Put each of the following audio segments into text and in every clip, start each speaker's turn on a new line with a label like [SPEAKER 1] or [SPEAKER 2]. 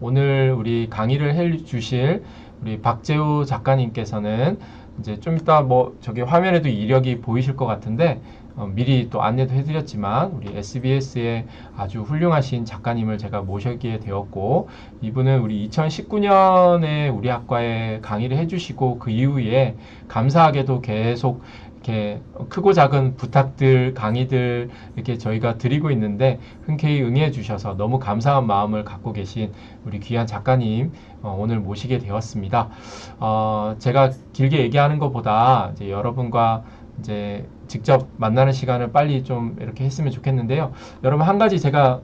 [SPEAKER 1] 오늘 우리 강의를 해 주실 우리 박재우 작가님께서는 이제 좀 이따 뭐 저기 화면에도 이력이 보이실 것 같은데 미리 또 안내도 해드렸지만 우리 SBS의 아주 훌륭하신 작가님을 제가 모시게 되었고 이분은 우리 2019년에 우리 학과에 강의를 해주시고 그 이후에 감사하게도 계속 이렇게 크고 작은 부탁들, 강의들 이렇게 저희가 드리고 있는데 흔쾌히 응해 주셔서 너무 감사한 마음을 갖고 계신 우리 귀한 작가님 오늘 모시게 되었습니다. 제가 길게 얘기하는 것보다 이제 여러분과 이제 직접 만나는 시간을 빨리 좀 이렇게 했으면 좋겠는데요. 여러분 한 가지 제가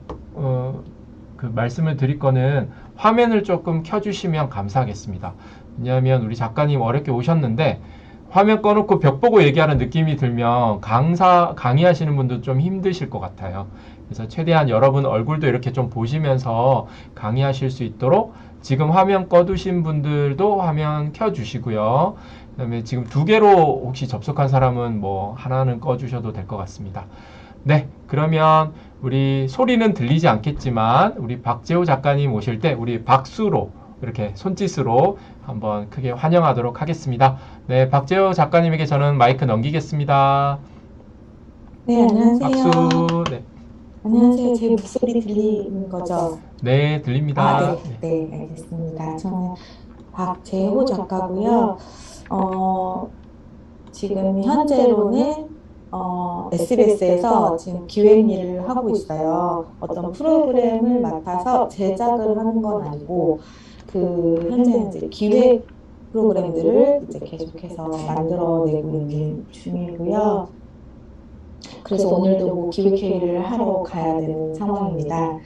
[SPEAKER 1] 그 말씀을 드릴 거는 화면을 조금 켜주시면 감사하겠습니다. 왜냐하면 우리 작가님 어렵게 오셨는데 화면 꺼놓고 벽 보고 얘기하는 느낌이 들면 강의하시는 분도 좀 힘드실 것 같아요. 그래서 최대한 여러분 얼굴도 이렇게 좀 보시면서 강의하실 수 있도록 지금 화면 꺼두신 분들도 화면 켜주시고요. 그 다음에 지금 두 개로 혹시 접속한 사람은 뭐 하나는 꺼주셔도 될 것 같습니다. 네, 그러면 우리 소리는 들리지 않겠지만 우리 박재호 작가님 오실 때 우리 박수로 이렇게 손짓으로 한번 크게 환영하도록 하겠습니다. 네, 박재호 작가님에게 저는 마이크 넘기겠습니다.
[SPEAKER 2] 네,
[SPEAKER 1] 박수.
[SPEAKER 2] 안녕하세요.
[SPEAKER 1] 네,
[SPEAKER 2] 안녕하세요. 제 목소리 들리는 거죠?
[SPEAKER 1] 네,
[SPEAKER 2] 아,
[SPEAKER 1] 들립니다.
[SPEAKER 2] 네,
[SPEAKER 1] 네.
[SPEAKER 2] 네, 알겠습니다. 저는 박재호 작가고요. 어, 지금 현재로는 SBS에서 지금 기획 일을 하고 있어요. 어떤 프로그램을 맡아서 제작을 하는 건 아니고, 그 현재 이제 기획 프로그램들을 이제 계속해서 만들어내고 있는 중이고요. 그래서 오늘도 뭐 기획회의를 하러 가야 되는 상황입니다.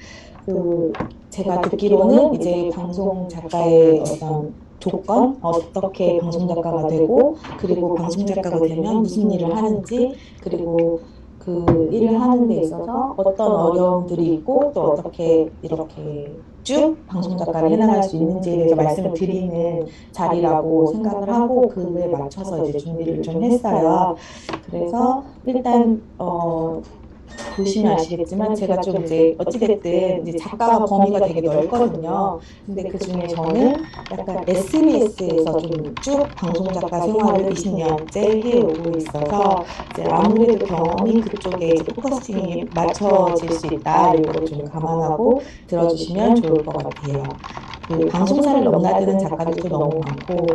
[SPEAKER 2] 그 제가 듣기로는 이제 방송 작가의 어떤 조건, 어떻게 방송 작가가 되고, 그리고 방송 작가가 되면 무슨 일을 하는지, 그리고 그 일을 하는 데 있어서 어떤 어려움들이 있고, 또 어떻게 이렇게 쭉 방송 작가를 해나갈 수 있는지에 대해서 말씀을 드리는 자리라고 생각을 하고, 그에 맞춰서 이제 준비를 좀 했어요. 그래서 일단 보시면 아시겠지만 제가 좀 이제 어찌됐든 이제 작가가 범위가 되게 넓거든요. 근데 그 중에 저는 약간 SBS에서 좀 쭉 방송 작가 생활을 20년째 해오고 있어서 이제 아무래도 경험이 그쪽에 이제 포커싱이 맞춰질 수 있다. 이걸 좀 감안하고 들어주시면 좋을 것 같아요. 그 방송사를 넘나드는 작가들도 너무 많고,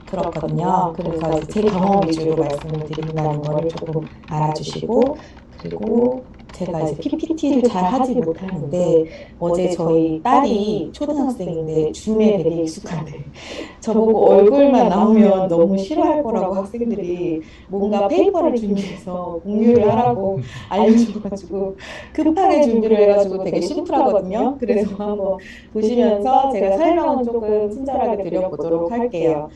[SPEAKER 2] 그렇거든요. 그래서 이제 제 경험 위주로 말씀을 드린다는 거를 조금 알아주시고, 그리고 제가 이제 PPT를 잘 하지 못하는데, 어제 저희 딸이 초등학생인데 줌에 되게 익숙한데, 저보고 얼굴만 나오면 너무 싫어할 거라고 학생들이 뭔가 페이퍼를 준비해서 공유를 하라고 알려줘가지고, 급하게 준비를 해가지고 되게 심플하거든요. 그래서 한번 보시면서 제가 설명은 조금 친절하게 드려보도록 할게요.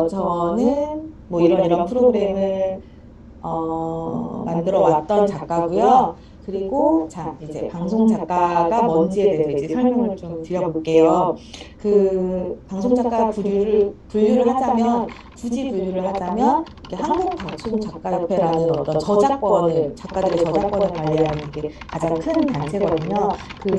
[SPEAKER 2] 저는 뭐 이런 프로그램을 만들어 왔던 작가고요. 그리고 자, 이제 방송 작가가 뭔지에 대해서 이제 설명을 좀 드려볼게요. 그 방송 작가 분류를 하자면 굳이 분류를 하자면 이게 한국 방송 작가협회라는 어떤 작가들의 저작권을 관리하는 게 가장 큰 단체거든요. 그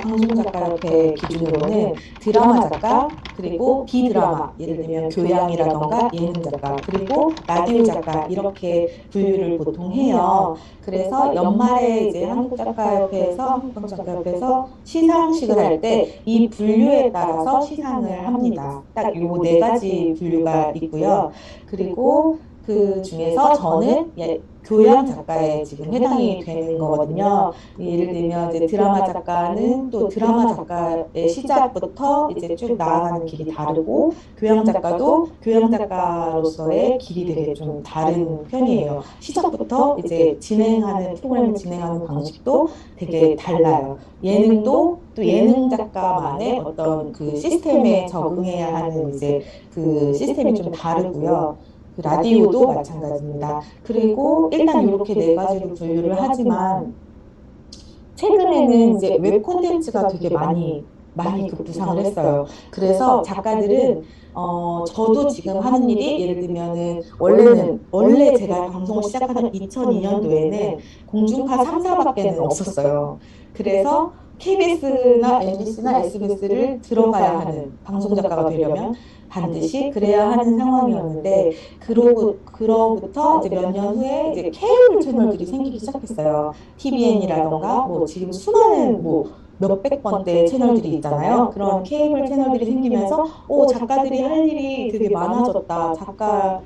[SPEAKER 2] 방송 작가협회 기준으로는 드라마 작가, 그리고 비드라마, 예를 들면 교양이라던가 예능 작가, 그리고 라디오 작가 이렇게 분류를 보통 해요. 그래서 연말에 이제 한국방송작가협회에서 시상식을 할 때 이 분류에 따라서 시상을 합니다. 딱 요 네 가지 분류가 있고요. 그리고 그 중에서 저는 교양 작가에 지금 해당이 되는 거거든요. 예를 들면 이제 드라마 작가는 또 드라마 작가의 시작부터 이제 쭉 나아가는 길이 다르고, 교양 작가도 교양 작가로서의 길이 되게 좀 다른 편이에요. 시작부터 이제 프로그램을 진행하는 방식도 되게 달라요. 예능도 또 예능 작가만의 어떤 그 시스템에 적응해야 하는 이제 그 시스템이 좀 다르고요. 그 라디오도 마찬가지입니다. 그리고 일단 이렇게 네 가지로 분류를 하지만 최근에는 이제 웹 콘텐츠가 되게 많이 급부상을 했어요. 그래서 작가들은 저도 지금 하는 일이 예를 들면은 원래 제가 방송을 시작하던 2002년도에는 공중파 3사밖에는 없었어요. 그래서 KBS나 MBC나 SBS를 들어가야 하는 방송 작가가 되려면 반드시 그래야 하는 상황이었는데 그로부터 이제 몇 년 후에 이제 케이블 채널들이 생기기 시작했어요. TVN이라던가 뭐 지금 수많은 뭐 몇백 번대 채널들이 있잖아요. 그런 케이블 채널들이 생기면서 작가들이 할 일이 되게 많아졌다. 작가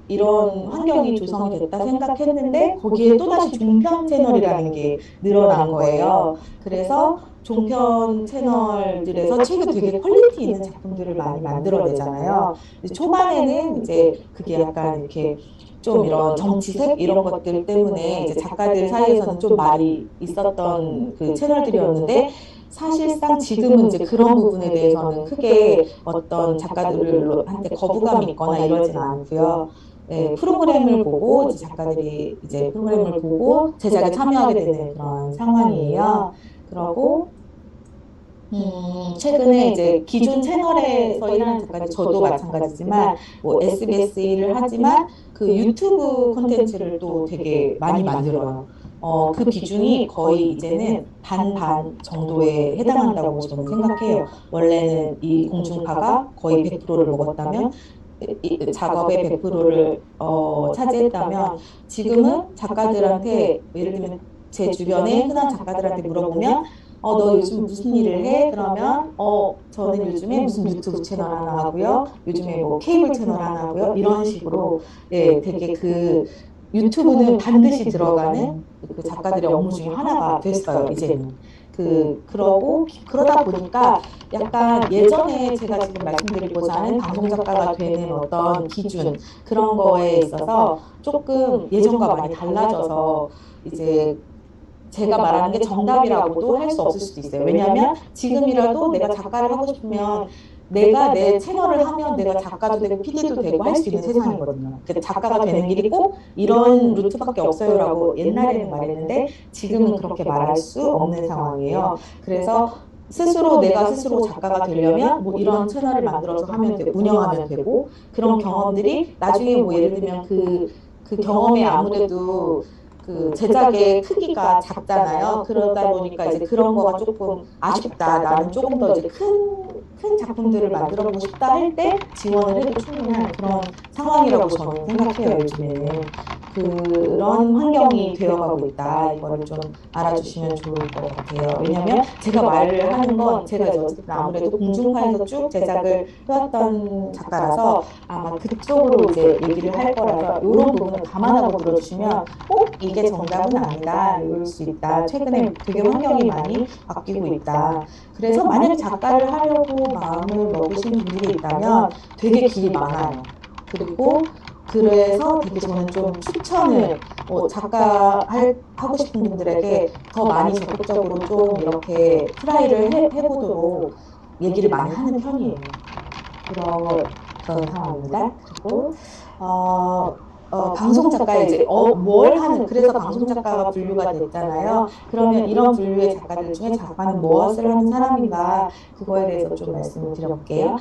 [SPEAKER 2] 이런 환경이 조성이 됐다 생각했는데 거기에 또다시 종편 채널이라는 게 늘어난 거예요. 그래서 종편 채널들에서 책을 되게 퀄리티 있는 작품들을 많이 만들어내잖아요. 초반에는 이제 그게 약간 이렇게 좀 이런 정치색 이런 것들 때문에 이제 작가들 사이에서는 좀 말이 있었던 그 채널들이었는데 사실상 지금은 이제 그런 부분에 대해서는 크게 어떤 작가들한테 거부감이 있거나 이러진 않고요. 네, 프로그램을 보고 이제 작가들이 이제 프로그램을 보고 제작에 참여하게 되는 그런 상황이에요. 그러고 최근에 이제 기존 채널에서 일하는 작가들, 저도 마찬가지지만, 뭐 SBS 일을 하지만 그 유튜브 콘텐츠를 또 되게 많이 만들어요. 그 비중이 거의 이제는 반반 정도에 해당한다고 저는 생각해요. 원래는 이 공중파가 거의 100%를 먹었다면, 이 작업의 100%를 차지했다면, 지금은 작가들한테, 예를 들면 제 주변에 흔한 작가들한테 물어보면, 너 요즘 무슨 일을 해? 그러면, 저는 요즘에 무슨 유튜브 채널 하나 하고요. 요즘에 뭐 케이블 채널 하나 하고요. 이런 식으로, 예, 되게 그 유튜브는 반드시 들어가는 그 작가들의 업무 중에 하나가 됐어요, 이제는. 그러다 보니까 약간 예전에 제가 지금 말씀드리고자 하는 방송 작가가 되는 어떤 기준, 그런 거에 있어서 조금 예전과 많이 달라져서 이제 제가 말하는 게 정답이라고도 할 수 없을 수도 있어요. 왜냐하면 지금이라도 내가 작가를 하고 싶으면 내가 내 채널을 하면 내가 작가도 되고 PD도 되고 할 수 있는 세상이거든요. 그 작가가 되는 길이 꼭 이런 루트밖에 없어요라고 옛날에는 말했는데 지금은 그렇게 말할 수 없는 상황이에요. 그래서 내가 스스로 작가가 되려면 뭐 이런 채널을 만들어서 하면 되고 운영하면 되고 그런 경험들이 나중에 뭐 예를 들면 그 경험에 아무래도 그 제작의 크기가 작잖아요. 그러다 보니까 이제 그런 거가 조금 아쉽다. 나는 조금 더 이제 큰 작품들을 만들어 보고 싶다 할 때 지원을 해도 충분한 그런 상황이라고 저는 생각해요, 요즘에는. 그런 환경이 되어가고 있다. 이거를 좀 알아주시면 좋을 것 같아요. 왜냐면 제가 말을 하는 건 제가 이제 어쨌든 아무래도 공중파에서 쭉 제작을 해왔던 작가라서 아마 그쪽으로 이제 얘기를 할 거라서 이런 부분을 감안하고 들어주시면 꼭 이게 정답은 아니다. 이럴 수 있다. 최근에 되게 환경이 많이 바뀌고 있다. 그래서 만약에 작가를 하려고 마음을 먹으신 분들이 있다면 되게 길이 많아요. 그리고 그래서 되게 저는 좀 추천을 하고 싶은 분들에게 더 많이 적극적으로 좀 이렇게 트라이를 해보도록 얘기를 많이 하는 편이에요. 그런 상황입니다. 그리고 방송 작가에 이제 뭘 하는 그래서 방송 작가가 분류가 됐잖아요. 그러면 이런 분류의 작가들 중에 작가는 무엇을 하는 사람인가 그거에 대해서 좀 말씀을 드려볼게요.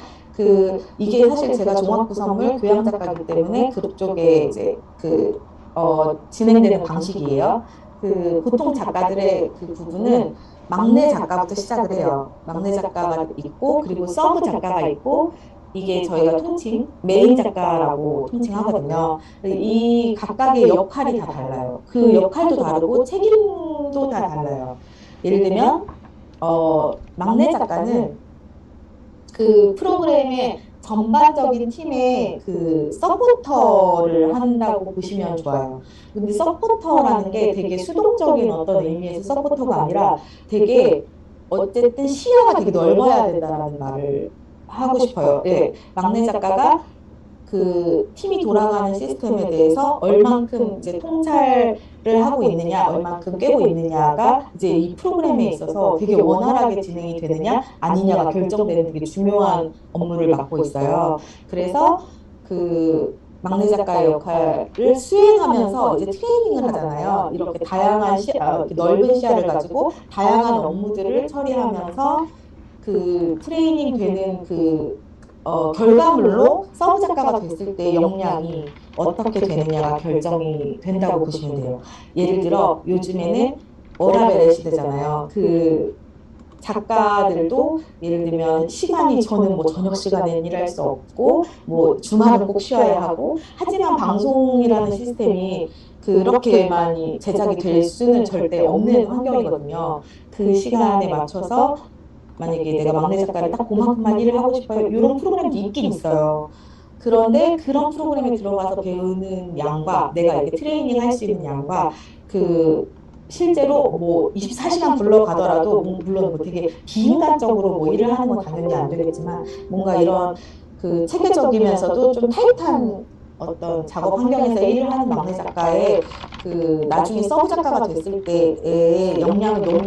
[SPEAKER 2] 이게 사실 제가 종합구성물 교양 작가이기 때문에 그쪽에 이제 진행되는 방식이에요. 보통 작가들의 그 부분은 막내 작가부터 시작을 해요. 막내 작가가 있고 그리고 서브 작가가 있고 이게 저희가 메인 작가라고 통칭하거든요. 이 각각의 역할이 다 달라요. 그 역할도 다르고 책임도 다 달라요. 예를 들면, 막내 작가는 그 프로그램의 전반적인 팀의 그 서포터를 한다고 보시면 좋아요. 근데 서포터라는 게 되게 수동적인 어떤 의미에서 서포터가 아니라 되게 어쨌든 시야가 되게 넓어야 된다는 말을 하고 싶어요. 예, 막내 작가가 그 팀이 돌아가는 시스템에 대해서 얼만큼 이제 통찰을 하고 있느냐, 얼만큼 깨고 있느냐가 이제 이 프로그램에 있어서 되게 원활하게 진행이 되느냐, 아니냐가 결정되는 되게 중요한 업무를 맡고 있어요. 그래서 막내 작가의 역할을 수행하면서 이제 트레이닝을 하잖아요. 이렇게 이렇게 넓은 시야를 가지고 다양한 업무들을 처리하면서 트레이닝 되는 결과물로 서브 작가가 됐을 때 역량이 어떻게 되느냐가 결정이 된다고 보시면 돼요. 예를 들어 요즘에는 워라밸의 시대잖아요. 작가들도 예를 들면 시간이 저는 뭐 저녁 시간에는 일할 수 없고 뭐 주말은 꼭 쉬어야 하고 하지만 방송이라는 시스템이 그렇게 많이 제작이 될 수는 절대 없는 환경이거든요. 그 시간에 맞춰서 만약에 내가 막내 작가를 딱 그만큼만 일을 하고 싶어요. 이런 프로그램도 있긴 있어요. 그런데 그런 프로그램에 들어가서 배우는 양과 내가 이렇게 트레이닝 할 수 있는 양과 그 실제로 뭐 24시간 굴러가더라도 물론 뭐 되게 비인간적으로 뭐 일을 하는 건 당연히 안 되겠지만 뭔가 이런 그 체계적이면서도 좀 타이트한 어떤 작업 환경에서 일을 하는 막내 작가의 그 나중에 서브 작가가 됐을 때의 역량이 너무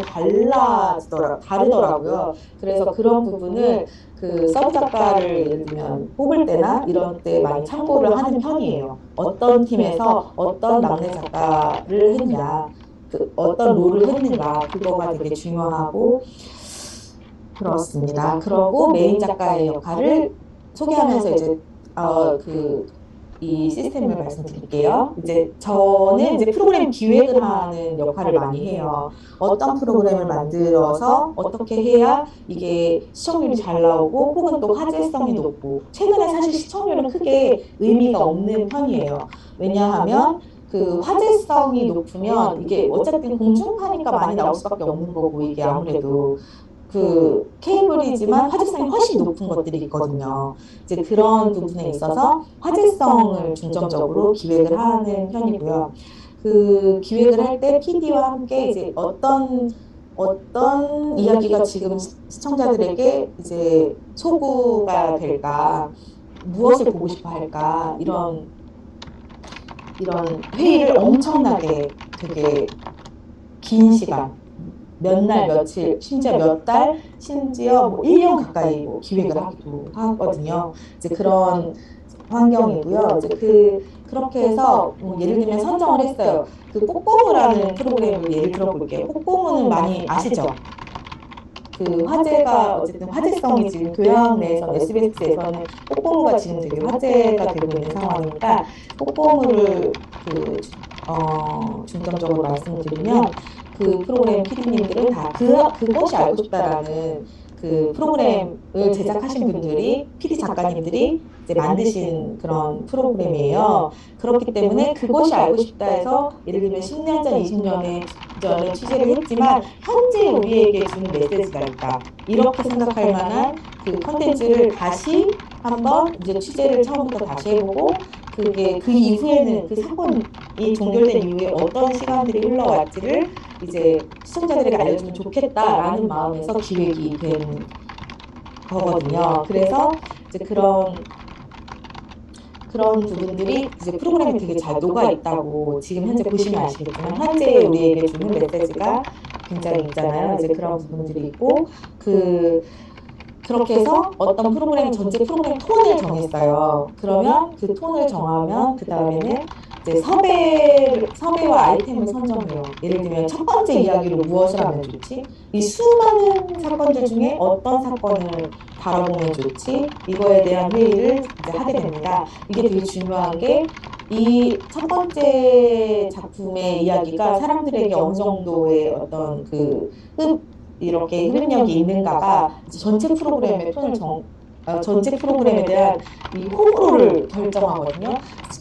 [SPEAKER 2] 다르더라고요. 그래서 그런 부분을 그 서브 작가를 예를 들면 뽑을 때나 이런 때 많이 참고를 하는 편이에요. 어떤 팀에서 어떤 막내 작가를 했냐, 그 어떤 롤을 했는가, 그거가 되게 중요하고 그렇습니다. 그러고 메인 작가의 역할을 소개하면서 이제 이 시스템을 말씀드릴게요. 이제 저는 이제 프로그램 기획을 하는 역할을 많이 해요. 어떤 프로그램을 만들어서 어떻게 해야 이게 시청률이 잘 나오고 혹은 또 화제성이 높고 최근에 사실 시청률은 크게 의미가 없는 편이에요. 왜냐하면 그 화제성이 높으면 이게 어쨌든 공중파니까 많이 나올 수밖에 없는 거고 이게 아무래도 그 케이블이지만 화제성이 훨씬 높은 것들이 있거든요. 이제 그런 부분에 있어서 화제성을 중점적으로 기획을 하는 편이고요. 그 기획을 할 때 PD와 함께 이제 어떤 이야기가 지금 시청자들에게 이제 소구가 될까, 무엇을 보고 싶어 할까, 이런 회의를 엄청나게 되게 긴 시간, 몇 날, 며칠, 심지어 몇 달, 심지어 뭐 1년 가까이 뭐 기획을 하기도 하거든요. 이제 그런 환경이고요. 이제 그렇게 해서 뭐 예를 들면 선정을 했어요. 그 꼬꼬무라는 프로그램을 예를 들어볼게요. 꼬꼬무는 많이 아시죠? 그 화제가 어쨌든 화제성이 지금 교양 내에서 SBS에서는 꼬꼬무가 지금 되게 화제가 되고 있는 상황이니까 꼬꼬무를 중점적으로 말씀드리면 그 프로그램 PD님들은 다 그것이 알고 싶다라는 그 프로그램을 제작하신 분들이 PD 작가님들이 이제 만드신 그런 프로그램이에요. 그렇기 때문에 그것이 알고 싶다 해서 예를 들면 10년 전, 20년에 전에 취재를 했지만 현재 우리에게 주는 메시지가 있다. 이렇게 생각할 만한 그 컨텐츠를 다시 한번 이제 취재를 처음부터 다시 해보고 그게 그 이후에는 그 사건이 종결된 이후에 어떤 시간들이 흘러왔지를 이제 시청자들에게 알려주면 좋겠다라는 마음에서 기획이 된 거거든요. 그래서 이제 그런 부분들이 이제 프로그램에 되게 잘 녹아 있다고 지금 현재 보시면 아시겠지만 현재 우리에게 주는 메시지가 굉장히 있잖아요. 이제 그런 부분들이 있고 그렇게 해서 어떤 프로그램 전체 프로그램 톤을 정했어요. 그러면 그 톤을 정하면 그 다음에는 이제 섭외와 아이템을 선정해요. 예를 들면 첫 번째 이야기로 무엇을 하면 좋지? 이 수많은 사건들 중에 어떤 사건을 다뤄보면 좋지? 이거에 대한 회의를 이제 하게 됩니다. 이게 되게 중요한 게 이 첫 번째 작품의 이야기가 사람들에게 어느 정도의 어떤 이렇게 흡입력이 있는가가 이제 전체 프로그램에 대한 이 호불호를 결정하거든요.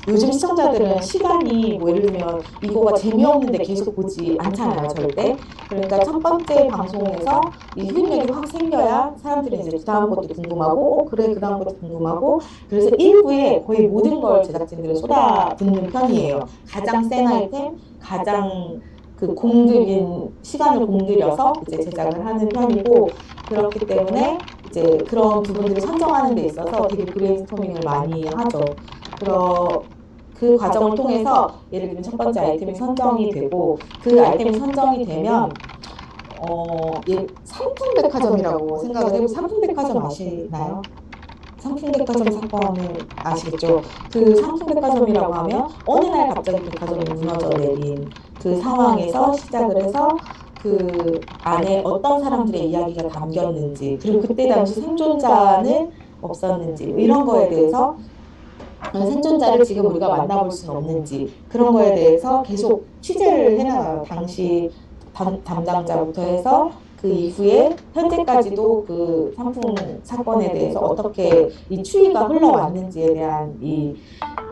[SPEAKER 2] 요즘 시청자들은 시간이 뭐 예를 들면 이거가 재미없는데 계속 보지 않잖아요, 절대. 그러니까 첫 번째 방송에서 이 흡입력이 확 생겨야 사람들이 이제 그 다음 것도 궁금하고, 그래, 그 다음 것도 궁금하고, 그래서 1부에 거의 모든 걸 제작진들이 쏟아붓는 편이에요. 가장 센 아이템, 가장 시간을 공들여서 이제 제작을 하는 편이고, 그렇기 때문에 이제 그런 부분들을 선정하는 데 있어서 되게 브레인스토밍을 많이 하죠. 그 과정을 통해서 예를 들면 첫 번째 아이템이 선정이 되고, 그 아이템이 선정이 되면, 삼풍백화점이라고 생각을 해보고, 삼풍백화점 아시나요? 삼풍백화점 사건을 아시겠죠? 그 삼풍백화점이라고 하면 어느 날 갑자기 백화점이 무너져 내린 그 상황에서 시작을 해서 그 안에 어떤 사람들의 이야기가 담겼는지 그리고 그때 당시 생존자는 없었는지 뭐 이런 거에 대해서 생존자를 지금 우리가 만나볼 수는 없는지 그런 거에 대해서 계속 취재를 해나가요. 당시 담당자부터 해서 그 이후에 현재까지도 그 상품 사건에 대해서 어떻게 이 추이가 흘러왔는지에 대한 이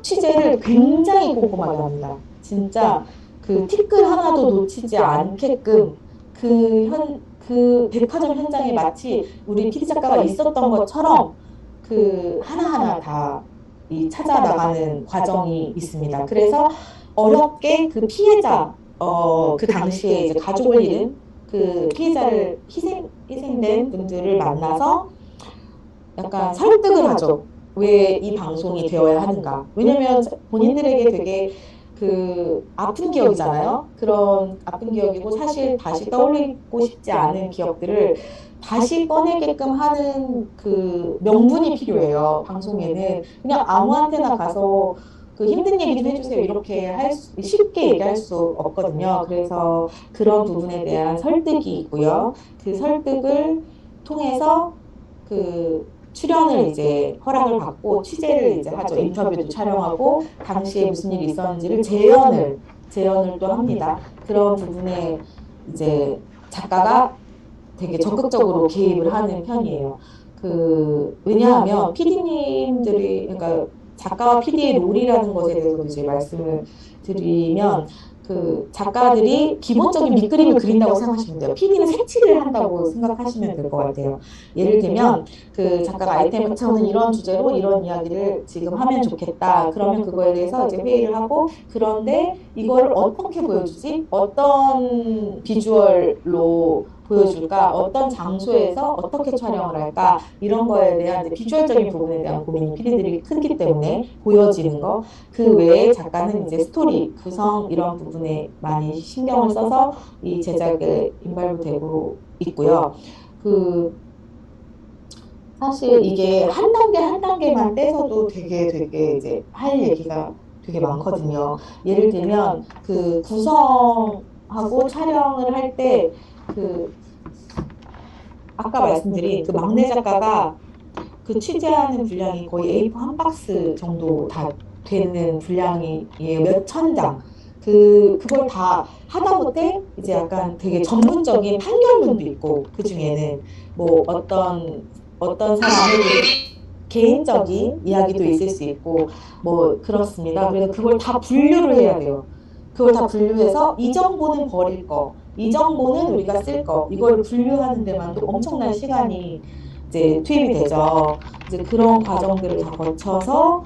[SPEAKER 2] 취재를 굉장히 꼼꼼하게 합니다. 진짜 그 티끌 하나도 놓치지 않게끔 그 백화점 현장에 마치 우리 PD 작가가 있었던 것처럼 그 하나하나 다 이 찾아 나가는 과정이 있습니다. 그래서 어렵게 그 피해자, 그 당시에 이제 가족을 잃은 그 피해자를 희생된 분들을 만나서 약간 설득을 하죠. 왜 이 방송이 되어야 하는가. 왜냐면 본인들에게 되게 그 아픈 기억이잖아요. 그런 아픈 기억이고 사실 다시 떠올리고 싶지 않은 기억들을 다시 꺼내게끔 하는 그 명분이 필요해요. 방송에는 그냥 아무한테나 가서 그 힘든 얘기 좀 해주세요. 이렇게 쉽게 얘기할 수 없거든요. 그래서 그런 부분에 대한 설득이 있고요. 그 설득을 통해서 그 출연을 이제 허락을 받고 취재를 이제 하죠. 인터뷰도 촬영하고 당시에 무슨 일이 있었는지를 재연을 또 합니다. 그런 부분에 이제 작가가 되게 적극적으로 개입을 하는 편이에요. 왜냐하면 PD님들이, 그러니까 작가와 PD의 롤이라는 것에 대해서 이제 말씀을 드리면, 그 작가들이 기본적인 밑그림을 그린다고 생각하시면 돼요. PD는 색칠을 한다고 생각하시면 될 것 같아요. 예를 들면, 그 작가가 아이템을 저는 이런 주제로 이런 이야기를 지금 하면 좋겠다. 그러면 그거에 대해서 이제 회의를 하고, 그런데 이걸 어떻게 보여주지? 어떤 비주얼로 보여줄까? 어떤 장소에서 어떻게 촬영을 할까? 이런 거에 대한 이제 비주얼적인 부분에 대한 고민이 피디들이 크기 때문에 보여지는 거. 그 외에 작가는 이제 스토리, 구성 이런 부분에 많이 신경을 써서 이 제작에 인발부되고 있고요. 사실 이게 한 단계 한 단계만 떼서도 되게 이제 할 얘기가 되게 많거든요. 예를 들면 그 구성하고 촬영을 할 때 그 아까 말씀드린 그 막내 작가가 그 취재하는 분량이 거의 A4 한 박스 정도 다 되는 분량이에요. 몇 천 장. 그걸 다 하다못해 이제 약간 되게 전문적인 판결문도 있고, 그 중에는 뭐 어떤 사람의 개인적인 이야기도 있을 수 있고, 뭐 그렇습니다. 그래서 그걸 다 분류를 해야 돼요. 그걸 다 분류해서 이 정보는 버릴 거, 이 정보는 우리가 쓸 거, 이걸 분류하는 데만도 엄청난 시간이 이제 투입이 되죠. 이제 그런 과정들을 다 거쳐서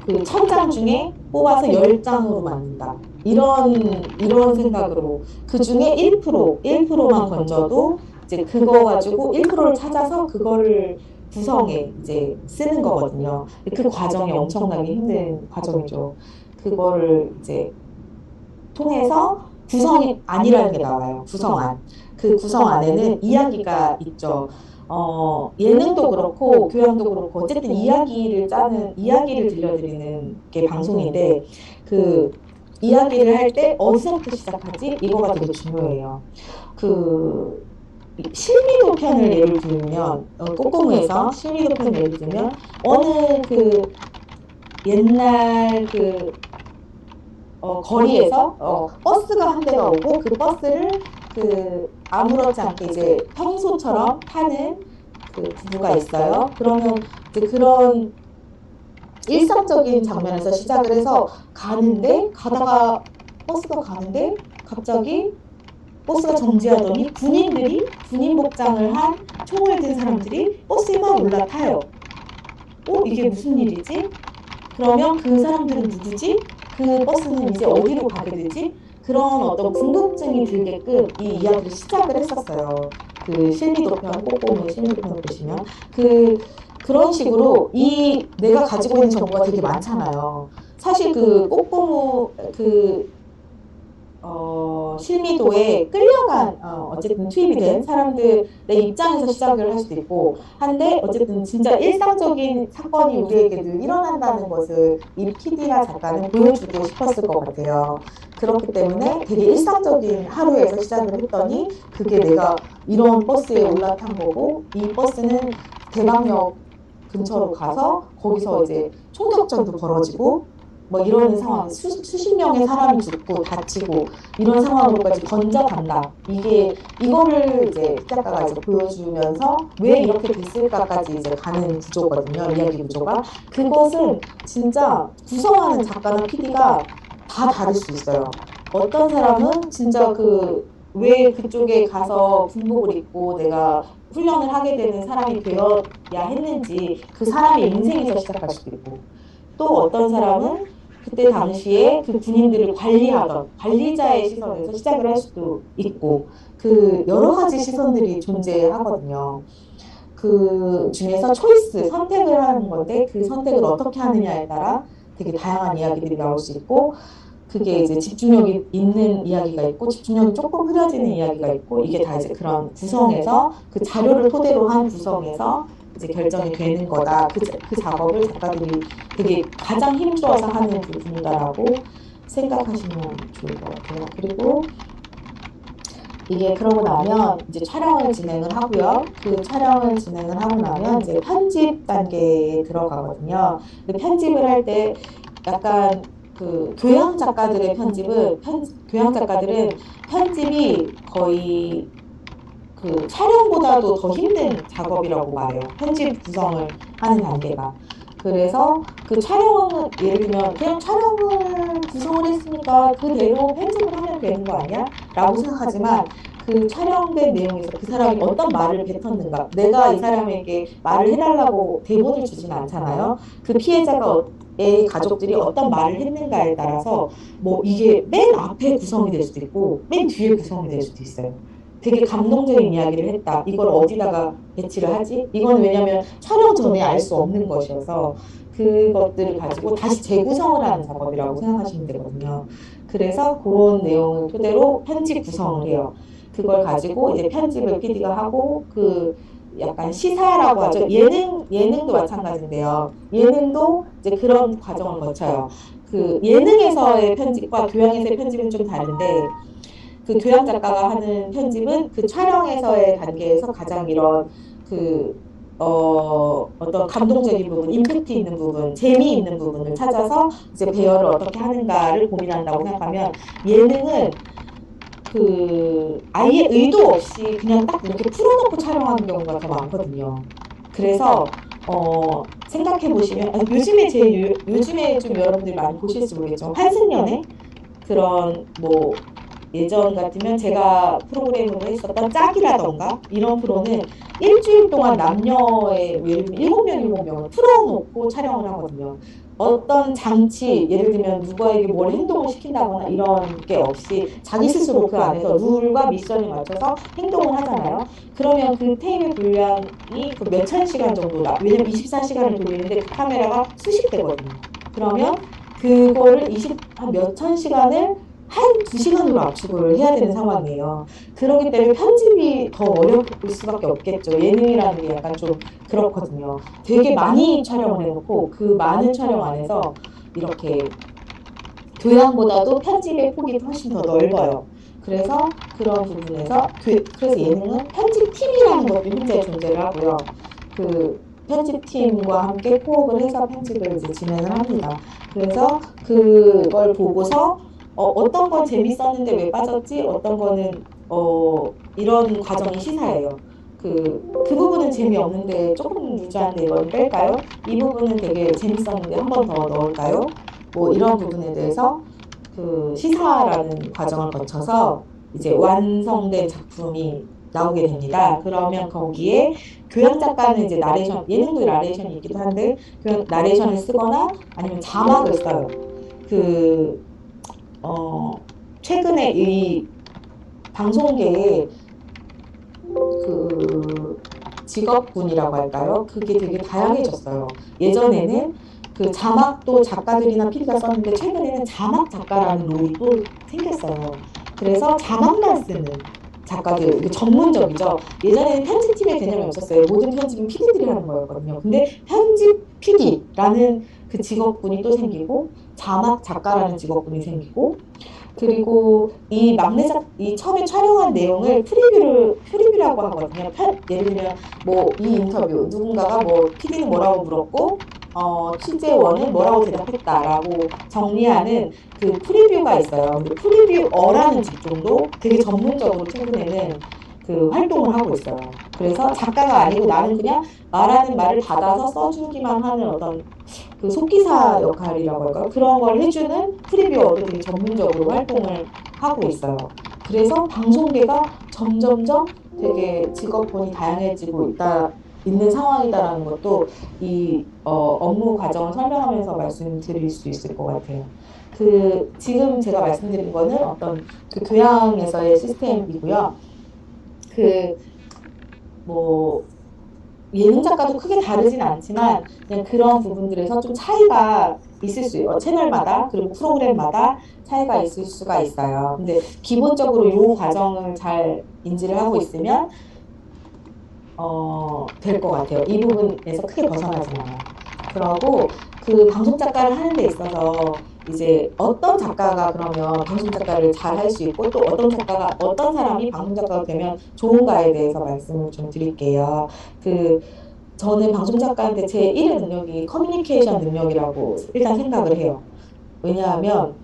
[SPEAKER 2] 그 1000장 중에 뽑아서 10장으로 만든다. 이런 생각으로 그 중에 1%만 건져도 이제 그거 가지고 1%를 찾아서 그거를 구성에 이제 쓰는 거거든요. 그 과정이 엄청나게 힘든 과정이죠. 그거를 이제 통해서 구성안이라는 게 나와요. 구성안. 그 구성안에는 이야기가 있죠. 예능도 그렇고 교양도 그렇고 어쨌든 이야기를 들려드리는 게 방송인데, 그 이야기를 할 때 어디서부터 시작하지? 이거가 되게 중요해요. 그 실미도 편을 예를 들면, 꼬꼬무에서 실미도 편을 예를 들면 어느 그 옛날 거리에서 버스가 한 대가 오고 그 버스를 아무렇지 않게 이제 평소처럼 타는 그 부부가 있어요. 그러면 이제 그런 일상적인 장면에서 시작을 해서 가다가 버스가 가는데 갑자기 버스가 정지하더니 군인 복장을 한 총을 든 사람들이 버스에 막 올라타요. 이게 무슨 일이지? 그러면 그 사람들은 누구지? 그 버스는 이제 어디로 가게 되지? 그런 어떤 궁금증이 들게끔 이 이야기를 시작을 했었어요. 그 실미도편, 꼬꼬무의 실미도편을 보시면 그런 식으로 내가 가지고 있는 정보가 되게 많잖아요. 사실 그 꼬꼬무 실미도에 끌려간 어쨌든 투입이 된 사람들의 입장에서 시작을 할 수도 있고 한데, 어쨌든 진짜 일상적인 사건이 우리에게 늘 일어난다는 것을 이 PD나 작가는 보여주고 싶었을 것 같아요. 그렇기 때문에 되게 일상적인 하루에서 시작을 했더니 그게 내가 이런 버스에 올라탄 거고, 이 버스는 대방역 근처로 가서 거기서 이제 총격전도 벌어지고, 뭐 이런 상황, 수십 명의 사람이 죽고 다치고 이런 상황으로까지 번져간다. 이거를 이제 작가가 이제 보여주면서 왜 이렇게 됐을까까지 이제 가는 구조거든요. 이야기 구조가. 그것은 진짜 구성하는 작가나 PD가 다 다를 수 있어요. 어떤 사람은 진짜 왜 그쪽에 가서 군복을 입고 내가 훈련을 하게 되는 사람이 되어야 했는지 그 사람의 인생에서 시작할 수도 있고, 또 어떤 사람은 그때 당시에 그 군인들을 관리하던 관리자의 시선에서 시작을 할 수도 있고, 여러 가지 시선들이 존재하거든요. 그 중에서 선택을 하는 건데 그 선택을 어떻게 하느냐에 따라 되게 다양한 이야기들이 나올 수 있고, 그게 이제 집중력이 있는 이야기가 있고 집중력이 조금 흐려지는 이야기가 있고, 이게 다 이제 그런 구성에서 그 자료를 토대로 한 구성에서 이제 결정이 되는 거다. 그 작업을 작가들이 되게 가장 힘줘서 하는 부분이다라고 생각하시면 좋을 것 같아요. 그리고 이게 그러고 나면 이제 촬영을 진행을 하고요. 그 촬영을 진행을 하고 나면 이제 편집 단계에 들어가거든요. 근데 편집을 할 때 약간 교양 작가들의 교양 작가들은 편집이 거의 촬영보다도 더 힘든 작업이라고 말해요. 편집 구성을 하는 단계가. 그래서 그 촬영은 예를 들면 그냥 촬영을 구성을 했으니까 그대로 편집을 하면 되는 거 아니야? 라고 생각하지만 그 촬영된 내용에서 그 사람이 어떤 말을 뱉었는가, 내가 이 사람에게 말을 해달라고 대본을 주진 않잖아요. 그 피해자의 가족들이 어떤 말을 했는가에 따라서 뭐 이게 맨 앞에 구성이 될 수도 있고 맨 뒤에 구성이 될 수도 있어요. 되게 감동적인 이야기를 했다. 이걸 어디다가 배치를 하지? 이건 왜냐면 촬영 전에 알 수 없는 것이어서 그것들을 가지고 다시 재구성을 하는 작업이라고 생각하시면 되거든요. 그래서 그런 내용을 토대로 편집 구성을 해요. 그걸 가지고 이제 편집을 PD가 하고 약간 시사라고 하죠. 예능도 마찬가지인데요. 예능도 이제 그런 과정을 거쳐요. 예능에서의 편집과 교양에서의 편집은 좀 다른데, 교양 작가가 하는 편집은 그 촬영에서의 단계에서 가장 이런 어떤 감동적인 부분, 임팩트 있는 부분, 재미있는 부분을 찾아서 이제 배열을 어떻게 하는가를 고민한다고 생각하면, 예능은 아예 의도 없이 그냥 딱 이렇게 풀어놓고 촬영하는 경우가 더 많거든요. 그래서 생각해 보시면 요즘에 좀 여러분들이 많이 보실지 모르겠지만 환승연애, 그런 뭐 예전 같으면 제가 프로그램으로 했었던 짝이라던가 이런 프로는 일주일 동안 남녀의 예를 들면 7명, 7명을 풀어놓고 촬영을 하거든요. 어떤 장치, 예를 들면 누구에게 뭘 행동을 시킨다거나 이런 게 없이 자기 스스로 그 안에서 룰과 미션에 맞춰서 행동을 하잖아요. 그러면 그 테이프 분량이 몇천 시간 정도다. 왜냐면 24시간을 돌리는데 그 카메라가 수십 대거든요. 그러면 그거를 한 몇천 시간을 한 2시간으로 압축을 해야 되는 상황이에요. 그렇기 때문에 편집이 더 어려울 수밖에 없겠죠. 예능이라는 게 약간 좀 그렇거든요. 되게 많이 촬영을 해놓고 그 많은 촬영 안에서 이렇게 교양보다도 편집의 폭이 훨씬 더 넓어요. 그래서 그런 부분에서 그래서 예능은 편집팀이라는 것도 현재 존재를 하고요. 편집팀과 함께 코업을 해서 편집을 이제 진행을 합니다. 그래서 그걸 보고서 어떤 건 재밌었는데 왜 빠졌지? 어떤 거는 이런 과정이 시사예요. 그 부분은 재미없는데 조금 루즈한데 이건 뺄까요? 이 부분은 되게 재밌었는데 한 번 더 넣을까요? 뭐 이런 부분에 대해서 시사라는 과정을 거쳐서 이제 완성된 작품이 나오게 됩니다. 그러면 거기에 교양 작가는 이제 예능도 나레이션이 있기도 한데 나레이션을 쓰거나 아니면 자막을 써요. 최근에 이 방송계에 직업군이라고 할까요? 그게 되게 다양해졌어요. 예전에는 자막도 작가들이나 PD가 썼는데 최근에는 자막 작가라는 롤이 또 생겼어요. 그래서 자막만 쓰는 작가들, 이게 전문적이죠. 예전에는 편집팀의 개념이 없었어요. 모든 편집은 PD들이 하는 거였거든요. 근데 편집 PD라는 그 직업군이 또 생기고 자막 작가라는 직업군이 생기고, 그리고 이 처음에 촬영한 내용을 프리뷰라고 하거든요. 예를 들면 뭐 이 인터뷰 누군가가 뭐 PD는 뭐라고 물었고 취재원은 뭐라고 대답했다라고 정리하는 그 프리뷰가 있어요. 그 프리뷰어라는 직종도 되게 전문적으로 최근에는 그 활동을 하고 있어요. 그래서 작가가 아니고 나는 그냥 말하는 말을 받아서 써주기만 하는 어떤 그 속기사 역할이라고 할까요? 그런 걸 해주는 프리뷰어도 되게 전문적으로 활동을 하고 있어요. 그래서 방송계가 점점점 되게 직업군이 다양해지고 있는 상황이다라는 것도 업무 과정을 설명하면서 말씀드릴 수 있을 것 같아요. 지금 제가 말씀드린 거는 어떤 그 교양에서의 시스템이고요. 뭐, 예능 작가도 크게 다르진 않지만 그냥 그런 부분들에서 좀 차이가 있을 수 있어요. 채널마다 그리고 프로그램마다 차이가 있을 수가 있어요. 근데 기본적으로 요 과정을 잘 인지를 하고 있으면 될 것 같아요. 이 부분에서 크게 벗어나지 않아요. 그러고 그 방송 작가를 하는 데 있어서 이제 어떤 작가가 그러면 방송 작가를 잘 할 수 있고 또 어떤 사람이 방송 작가가 되면 좋은가에 대해서 말씀을 좀 드릴게요. 저는 방송 작가한테 제 1의 능력이 커뮤니케이션 능력이라고 일단 생각을 해요. 왜냐하면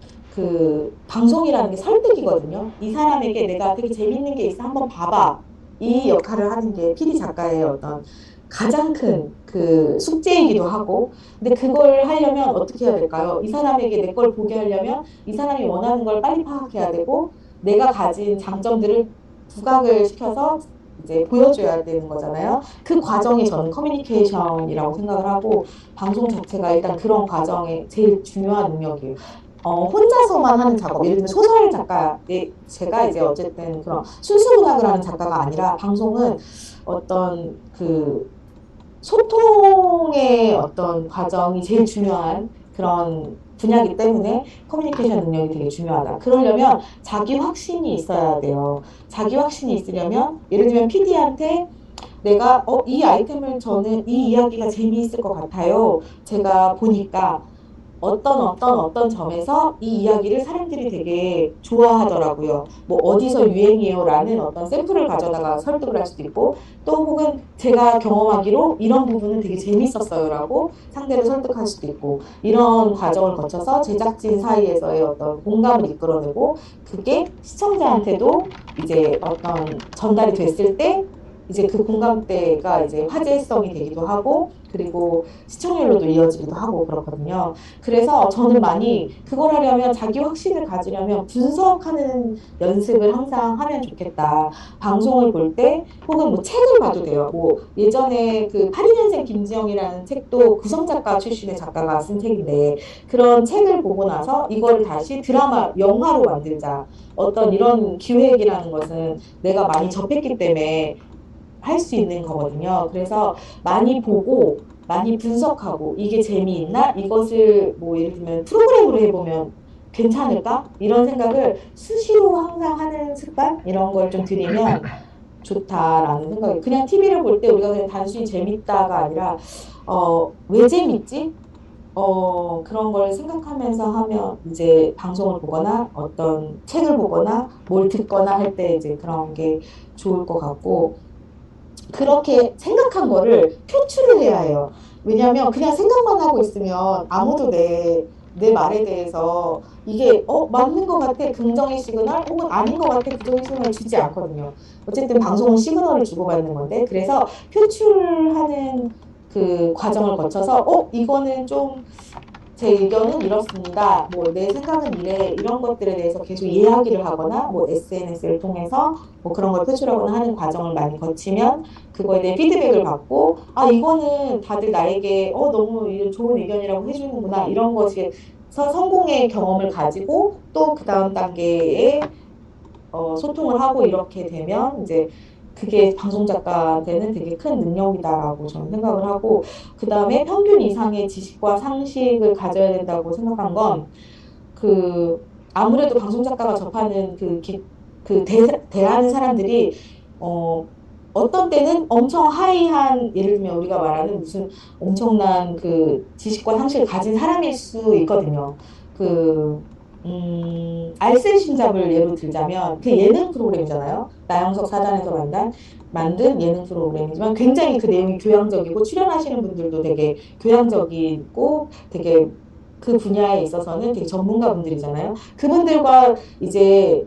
[SPEAKER 2] 방송이라는 게 설득이거든요. 이 사람에게 내가 되게 재밌는 게 있어 한번 봐봐. 이 역할을 하는 게 PD 작가의 어떤 가장 큰 그 숙제이기도 하고, 근데 그걸 하려면 어떻게 해야 될까요? 이 사람에게 내 걸 보게 하려면 이 사람이 원하는 걸 빨리 파악해야 되고, 내가 가진 장점들을 부각을 시켜서 이제 보여줘야 되는 거잖아요. 그 과정이 저는 커뮤니케이션이라고 생각을 하고, 방송 자체가 일단 그런 과정에 제일 중요한 능력이에요. 혼자서만 하는 작업, 예를 들면 소설 작가, 제가 이제 어쨌든 그런 순수 문학을 하는 작가가 아니라 방송은 어떤 소통의 어떤 과정이 제일 중요한 그런 분야이기 때문에 커뮤니케이션 능력이 되게 중요하다. 그러려면 자기 확신이 있어야 돼요. 자기 확신이 있으려면 예를 들면 PD한테 내가 이 아이템을 저는 이 이야기가 재미있을 것 같아요. 제가 보니까 어떤 점에서 이 이야기를 사람들이 되게 좋아하더라고요. 뭐 어디서 유행이에요라는 어떤 샘플을 가져다가 설득을 할 수도 있고 또 혹은 제가 경험하기로 이런 부분은 되게 재밌었어요라고 상대를 설득할 수도 있고 이런 과정을 거쳐서 제작진 사이에서의 어떤 공감을 이끌어내고 그게 시청자한테도 이제 어떤 전달이 됐을 때 이제 그 공감대가 이제 화제성이 되기도 하고 그리고 시청률로도 이어지기도 하고 그렇거든요. 그래서 저는 많이 그걸 하려면 자기 확신을 가지려면 분석하는 연습을 항상 하면 좋겠다. 방송을 볼 때 혹은 뭐 책을 봐도 돼요. 뭐 예전에 82년생 김지영이라는 책도 구성작가 출신의 작가가 쓴 책인데 그런 책을 보고 나서 이거를 다시 영화로 만들자. 어떤 이런 기획이라는 것은 내가 많이 접했기 때문에 할 수 있는 거거든요. 그래서 많이 보고 많이 분석하고 이게 재미있나? 이것을 뭐 예를 들면 프로그램으로 해보면 괜찮을까? 이런 생각을 수시로 항상 하는 습관? 이런 걸 좀 들이면 좋다라는 생각이 그냥 TV를 볼 때 우리가 그냥 단순히 재밌다가 아니라 왜 재밌지? 그런 걸 생각하면서 하면 이제 방송을 보거나 어떤 책을 보거나 뭘 듣거나 할 때 이제 그런 게 좋을 것 같고 그렇게 생각한 거를 표출을 해야 해요. 왜냐하면 그냥 생각만 하고 있으면 아무도 내 말에 대해서 이게 맞는 것 같아 긍정의 시그널 혹은 아닌 것 같아 부정의 시그널을 주지 않거든요. 어쨌든 방송은 시그널을 주고받는 건데 그래서 표출하는 그 과정을 거쳐서 이거는 좀 제 의견은 이렇습니다. 뭐 내 생각은 이래 이런 것들에 대해서 계속 이야기를 하거나 뭐 SNS를 통해서 뭐 그런 걸 표출하거나 하는 과정을 많이 거치면 그거에 대해 피드백을 받고 이거는 다들 나에게 너무 좋은 의견이라고 해주는구나 이런 것에서 성공의 경험을 가지고 또 그 다음 단계에 소통을 하고 이렇게 되면 이제 그게 방송 작가한테는 되게 큰 능력이다라고 저는 생각을 하고 그 다음에 평균 이상의 지식과 상식을 가져야 된다고 생각한 건 아무래도 방송 작가가 접하는 대하는 사람들이 어떤 때는 엄청 하이한 예를 들면 우리가 말하는 무슨 엄청난 지식과 상식을 가진 사람일 수 있거든요. 알쓸 신잡을 예로 들자면 그 예능 프로그램이잖아요. 나영석 사단에서 만든 예능 프로그램이지만 굉장히 그 내용이 교양적이고 출연하시는 분들도 되게 교양적이고 되게 그 분야에 있어서는 되게 전문가 분들이잖아요. 그분들과 이제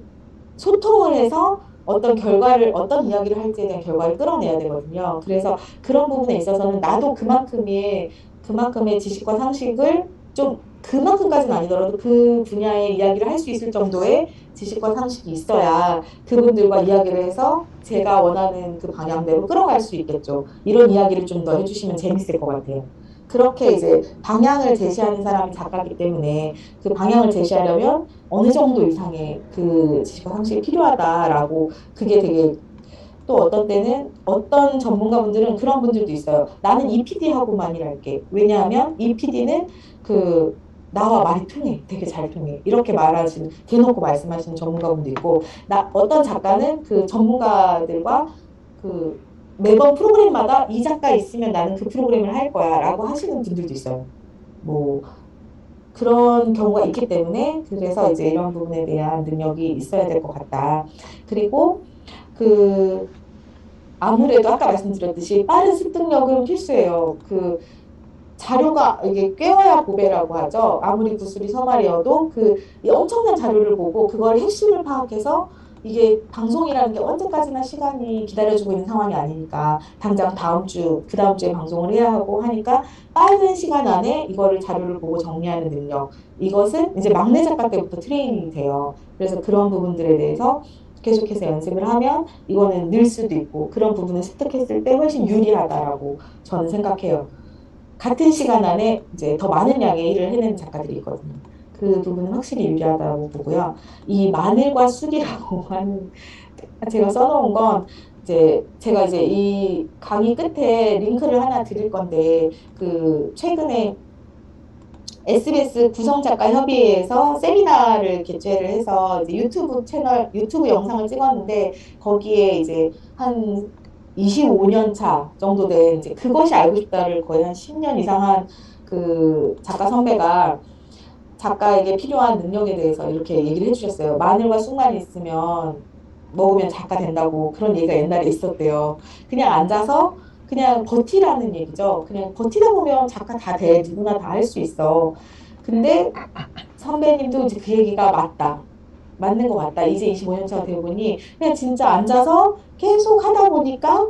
[SPEAKER 2] 소통을 해서 어떤 결과를, 어떤 이야기를 할지에 대한 결과를 끌어내야 되거든요. 그래서 그런 부분에 있어서는 나도 그만큼의 지식과 상식을 좀 그만큼까지는 아니더라도 그 분야의 이야기를 할 수 있을 정도의 지식과 상식이 있어야 그분들과 이야기를 해서 제가 원하는 그 방향대로 끌어갈 수 있겠죠. 이런 이야기를 좀 더 해주시면 재밌을 것 같아요. 그렇게 이제 방향을 제시하는 사람이 작가이기 때문에 그 방향을 제시하려면 어느 정도 이상의 그 지식과 상식이 필요하다라고 그게 되게 또 어떤 때는 어떤 전문가분들은 그런 분들도 있어요. 나는 이 PD하고만 일할게. 왜냐하면 이 PD는 그 나와 말이 통해. 되게 잘 통해. 이렇게 말하시는, 대놓고 말씀하시는 전문가분도 있고, 어떤 작가는 그 전문가들과 그 매번 프로그램마다 이 작가 있으면 나는 그 프로그램을 할 거야 라고 하시는 분들도 있어요. 뭐, 그런 경우가 있기 때문에 그래서 이제 이런 부분에 대한 능력이 있어야 될 것 같다. 그리고 그 아무래도 아까 말씀드렸듯이 빠른 습득력은 필수예요. 그 자료가 이게 꿰어야 보배라고 하죠. 아무리 구술이 서말이어도 이 엄청난 자료를 보고 그걸 핵심을 파악해서 이게 방송이라는 게 언제까지나 시간이 기다려주고 있는 상황이 아니니까 당장 다음 주, 그 다음 주에 방송을 해야 하고 하니까 빠른 시간 안에 이거를 자료를 보고 정리하는 능력. 이것은 이제 막내 작가 때부터 트레이닝이 돼요. 그래서 그런 부분들에 대해서 계속해서 연습을 하면 이거는 늘 수도 있고 그런 부분을 습득했을 때 훨씬 유리하다라고 저는 생각해요. 같은 시간 안에 이제 더 많은 양의 일을 해내는 작가들이 있거든요. 그 부분은 확실히 유리하다고 보고요. 이 마늘과 쑥이라고 하는 제가 써놓은 건 이제 제가 이제 이 강의 끝에 링크를 하나 드릴 건데 그 최근에 SBS 구성작가 협의회에서 세미나를 개최를 해서 이제 유튜브 영상을 찍었는데 거기에 이제 한 25년 차 정도 된 이제 그것이 알고 싶다를 거의 한 10년 이상 한 그 작가 선배가 작가에게 필요한 능력에 대해서 이렇게 얘기를 해주셨어요. 마늘과 쑥만 있으면 먹으면 작가 된다고 그런 얘기가 옛날에 있었대요. 그냥 앉아서 그냥 버티라는 얘기죠. 그냥 버티다 보면 작가 다 돼. 누구나 다 할 수 있어. 근데 선배님도 이제 그 얘기가 맞다. 맞는 것 같다. 이제 25년 차가 되어 보니 그냥 진짜 앉아서 계속 하다 보니까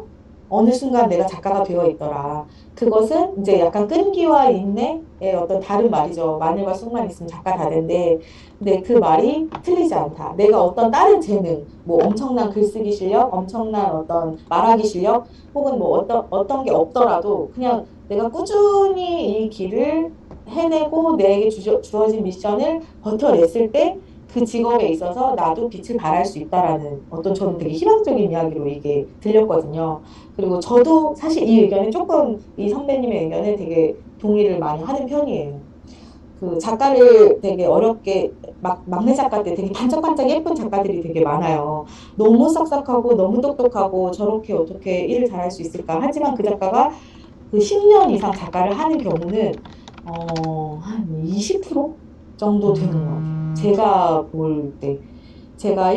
[SPEAKER 2] 어느 순간 내가 작가가 되어 있더라. 그것은 이제 약간 끈기와 인내의 어떤 다른 말이죠. 마늘과 쑥만 있으면 작가 다 된대. 근데 그 말이 틀리지 않다. 내가 어떤 다른 재능, 뭐 엄청난 글쓰기 실력, 엄청난 어떤 말하기 실력, 혹은 뭐 어떤 게 없더라도 그냥 내가 꾸준히 이 길을 해내고 내게 주어진 미션을 버텨냈을 때 그 직업에 있어서 나도 빛을 발할 수 있다라는 어떤 저는 되게 희망적인 이야기로 이게 들렸거든요. 그리고 저도 사실 이 의견에 조금 이 선배님의 의견에 되게 동의를 많이 하는 편이에요. 그 작가를 되게 어렵게 막내 작가 때 되게 반짝반짝 예쁜 작가들이 되게 많아요. 너무 싹싹하고 너무 똑똑하고 저렇게 어떻게 일을 잘할 수 있을까? 하지만 그 작가가 그 10년 이상 작가를 하는 경우는 한 20% 정도 되는 것 같아요. 제가 볼 때. 제가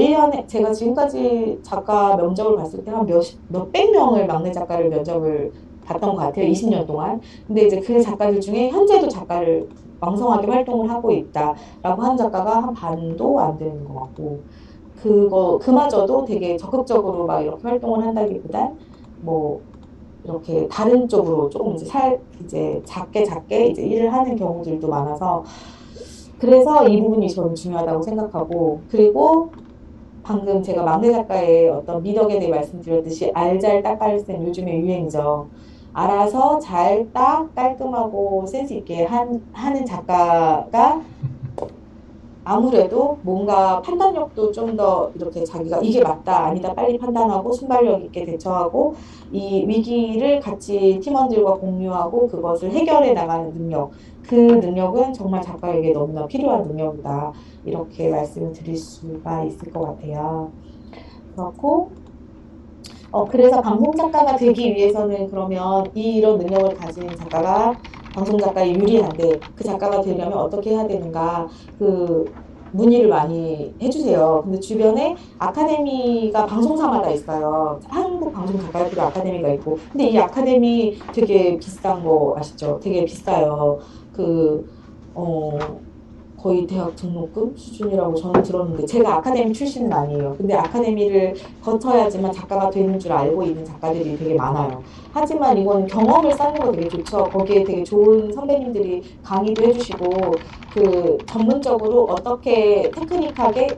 [SPEAKER 2] 지금까지 작가 면접을 봤을 때 한 몇백 명을 막내 작가를 면접을 봤던 것 같아요. 20년 동안. 근데 이제 그 작가들 중에 현재도 작가를 왕성하게 활동을 하고 있다라고 하는 작가가 한 반도 안 되는 것 같고, 그마저도 되게 적극적으로 막 이렇게 활동을 한다기보단 뭐, 이렇게 다른 쪽으로 조금 이제 작게 이제 일을 하는 경우들도 많아서 그래서 이 부분이 저는 중요하다고 생각하고 그리고 방금 제가 막내 작가의 어떤 미덕에 대해 말씀드렸듯이 알잘 딱깔센 요즘의 유행이죠. 알아서 잘 딱 깔끔하고 센스 있게 하는 작가가 아무래도 뭔가 판단력도 좀 더 이렇게 자기가 이게 맞다, 아니다 빨리 판단하고 순발력 있게 대처하고 이 위기를 같이 팀원들과 공유하고 그것을 해결해 나가는 능력. 그 능력은 정말 작가에게 너무나 필요한 능력이다. 이렇게 말씀을 드릴 수가 있을 것 같아요. 그렇고, 그래서 방송 작가가 되기 위해서는 그러면 이런 능력을 가진 작가가 방송 작가에 유리한데 그 작가가 되려면 어떻게 해야 되는가? 그 문의를 많이 해주세요. 근데 주변에 아카데미가 방송사마다 있어요. 한국 방송 작가협회 아카데미가 있고, 근데 이 아카데미 되게 비싼 거 아시죠? 되게 비싸요. 그, 어, 거의 대학 등록금 수준이라고 저는 들었는데 제가 아카데미 출신은 아니에요. 근데 아카데미를 거쳐야지만 작가가 되는 줄 알고 있는 작가들이 되게 많아요. 하지만 이건 경험을 쌓는 거 되게 좋죠. 거기에 되게 좋은 선배님들이 강의도 해주시고 그 전문적으로 어떻게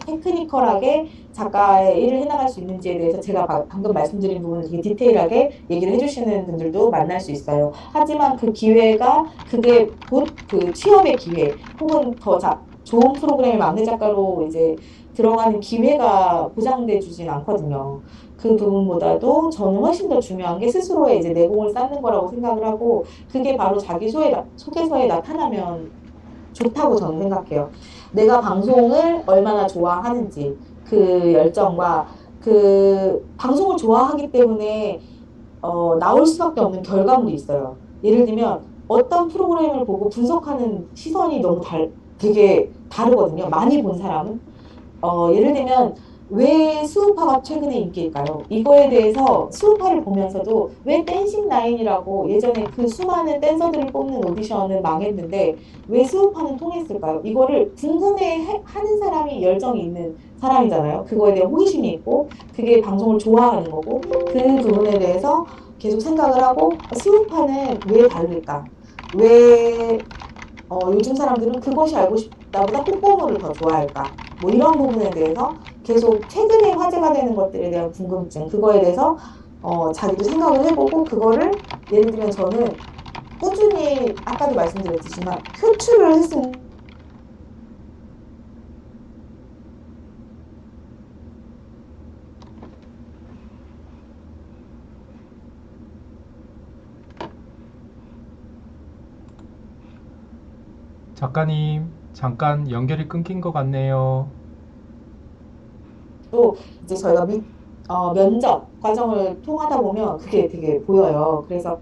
[SPEAKER 2] 테크니컬하게 작가의 일을 해나갈 수 있는지에 대해서 제가 방금 말씀드린 부분을 되게 디테일하게 얘기를 해주시는 분들도 만날 수 있어요. 하지만 그 기회가 그게 곧 그 취업의 기회 혹은 더 좋은 프로그램의 막내 작가로 이제 들어가는 기회가 보장돼 주진 않거든요. 그 부분보다도 저는 훨씬 더 중요한 게 스스로의 이제 내공을 쌓는 거라고 생각을 하고 그게 바로 소개서에 나타나면 좋다고 저는 생각해요. 내가 방송을 얼마나 좋아하는지 그 열정과 그 방송을 좋아하기 때문에 나올 수밖에 없는 결과물이 있어요. 예를 들면 어떤 프로그램을 보고 분석하는 시선이 되게 다르거든요. 많이 본 사람은. 예를 들면 왜 수우파가 최근에 인기일까요? 이거에 대해서 수우파를 보면서도 왜 댄싱 라인이라고 예전에 그 수많은 댄서들을 뽑는 오디션은 망했는데 왜 수우파는 통했을까요? 이거를 궁금해 하는 사람이 열정이 있는 사람이잖아요. 그거에 대한 호기심이 있고 그게 방송을 좋아하는 거고 그 부분에 대해서 계속 생각을 하고 수우파는 왜 다를까? 왜 요즘 사람들은 그것이 알고 싶다보다 뽀뽀물을 더 좋아할까? 뭐 이런 부분에 대해서 계속 최근에 화제가 되는 것들에 대한 궁금증, 그거에 대해서 자기도 생각을 해보고 그거를 예를 들면 저는 꾸준히 아까도 말씀드렸지만 표출을 했으면
[SPEAKER 1] 작가님, 잠깐 연결이 끊긴 것 같네요.
[SPEAKER 2] 또 이제 저희가 면접 과정을 통하다 보면 그게 되게 보여요. 그래서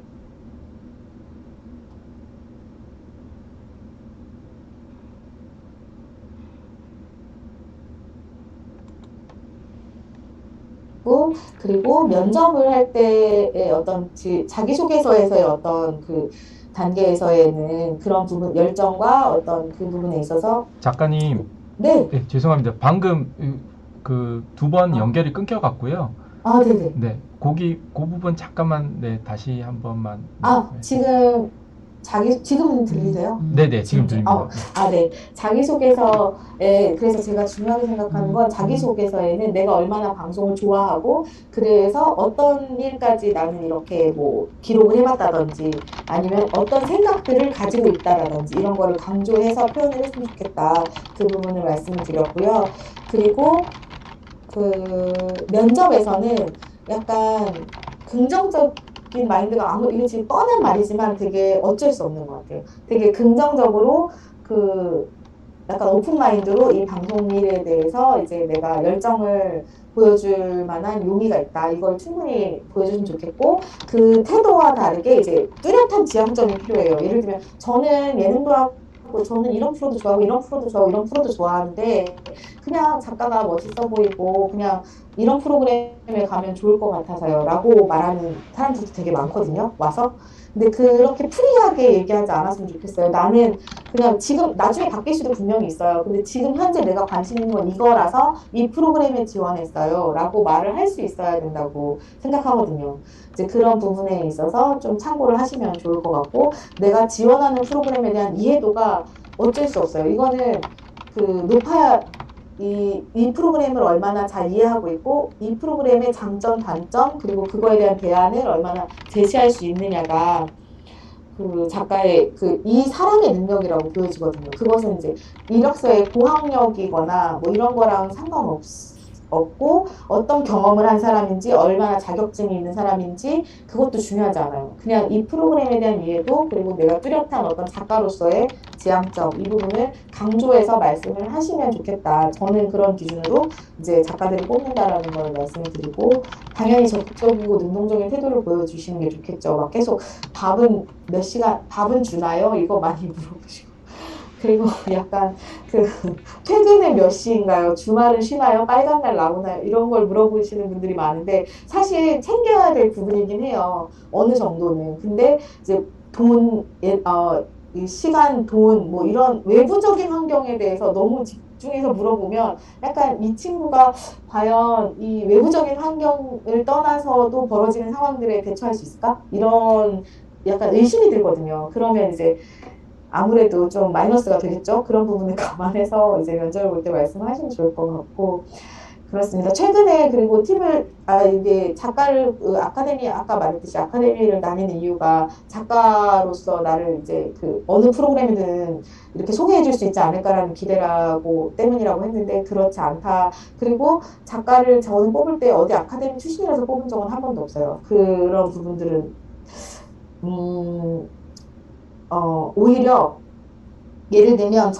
[SPEAKER 2] 그리고 면접을 할 때의 어떤 자기소개서에서의 어떤 그 단계에서에는 그런 부분, 열정과 어떤 그 부분에 있어서
[SPEAKER 1] 작가님,
[SPEAKER 2] 네.
[SPEAKER 1] 네, 죄송합니다. 방금 그 두 번
[SPEAKER 2] 아,
[SPEAKER 1] 연결이 끊겨갔고요.
[SPEAKER 2] 네네.
[SPEAKER 1] 네, 그 부분 잠깐만, 네, 다시 한 번만, 네,
[SPEAKER 2] 지금 지금 들리세요?
[SPEAKER 1] 네네, 지금 들립니다. 네.
[SPEAKER 2] 네. 자기소개서에, 그래서 제가 중요하게 생각하는 건 자기소개서에는 내가 얼마나 방송을 좋아하고, 그래서 어떤 일까지 나는 이렇게 뭐 기록을 해봤다든지, 아니면 어떤 생각들을 가지고 있다라든지, 이런 거를 강조해서 표현을 했으면 좋겠다. 그 부분을 말씀을 드렸고요. 그리고 면접에서는 약간 긍정적인 마인드가 이게 지금 뻔한 말이지만 되게 어쩔 수 없는 것 같아요. 되게 긍정적으로 그 약간 오픈 마인드로 이 방송 일에 대해서 이제 내가 열정을 보여줄 만한 용의가 있다. 이걸 충분히 보여주면 좋겠고, 그 태도와 다르게 이제 뚜렷한 지향점이 필요해요. 예를 들면, 저는 예능도 하고, 저는 이런 프로도 좋아하고, 이런 프로도 좋아하고, 이런 프로도 좋아하는데, 그냥 작가가 멋있어 보이고, 그냥 이런 프로그램에 가면 좋을 것 같아서요. 라고 말하는 사람들도 되게 많거든요. 와서. 근데 그렇게 프리하게 얘기하지 않았으면 좋겠어요. 나는 그냥 지금 나중에 바뀔 수도 분명히 있어요. 근데 지금 현재 내가 관심 있는 건 이거라서 이 프로그램에 지원했어요. 라고 말을 할 수 있어야 된다고 생각하거든요. 이제 그런 부분에 있어서 좀 참고를 하시면 좋을 것 같고, 내가 지원하는 프로그램에 대한 이해도가 어쩔 수 없어요. 이거는 높아야 이 프로그램을 얼마나 잘 이해하고 있고, 이 프로그램의 장점, 단점, 그리고 그거에 대한 대안을 얼마나 제시할 수 있느냐가 그 작가의 이 사람의 능력이라고 보여지거든요. 그것은 이제 이력서의 고학력이거나 뭐 이런 거랑 없고 어떤 경험을 한 사람인지 얼마나 자격증이 있는 사람인지 그것도 중요하지 않아요. 그냥 이 프로그램에 대한 이해도 그리고 내가 뚜렷한 어떤 작가로서의 지향점 이 부분을 강조해서 말씀을 하시면 좋겠다. 저는 그런 기준으로 이제 작가들을 뽑는다라는 걸 말씀을 드리고 당연히 적극적이고 능동적인 태도를 보여주시는 게 좋겠죠. 막 계속 밥은 몇 시간, 밥은 주나요? 이거 많이 물어보시고. 그리고 약간 그 퇴근은 몇 시인가요? 주말은 쉬나요? 빨간 날 나오나요? 이런 걸 물어보시는 분들이 많은데 사실 챙겨야 될 부분이긴 해요. 어느 정도는. 근데 이제 이 시간, 돈, 뭐 이런 외부적인 환경에 대해서 너무 집중해서 물어보면 약간 이 친구가 과연 이 외부적인 환경을 떠나서도 벌어지는 상황들에 대처할 수 있을까? 이런 약간 의심이 들거든요. 그러면 이제 아무래도 좀 마이너스가 되겠죠. 그런 부분을 감안해서 이제 면접을 볼 때 말씀하시면 좋을 것 같고 그렇습니다. 최근에 그리고 이게 작가를 아카데미 아까 말했듯이 아카데미를 다니는 이유가 작가로서 나를 이제 그 어느 프로그램이든 이렇게 소개해 줄 수 있지 않을까라는 기대라고 때문이라고 했는데 그렇지 않다. 그리고 작가를 저는 뽑을 때 어디 아카데미 출신이라서 뽑은 적은 한 번도 없어요. 그런 부분들은 음, 오히려 예를 들면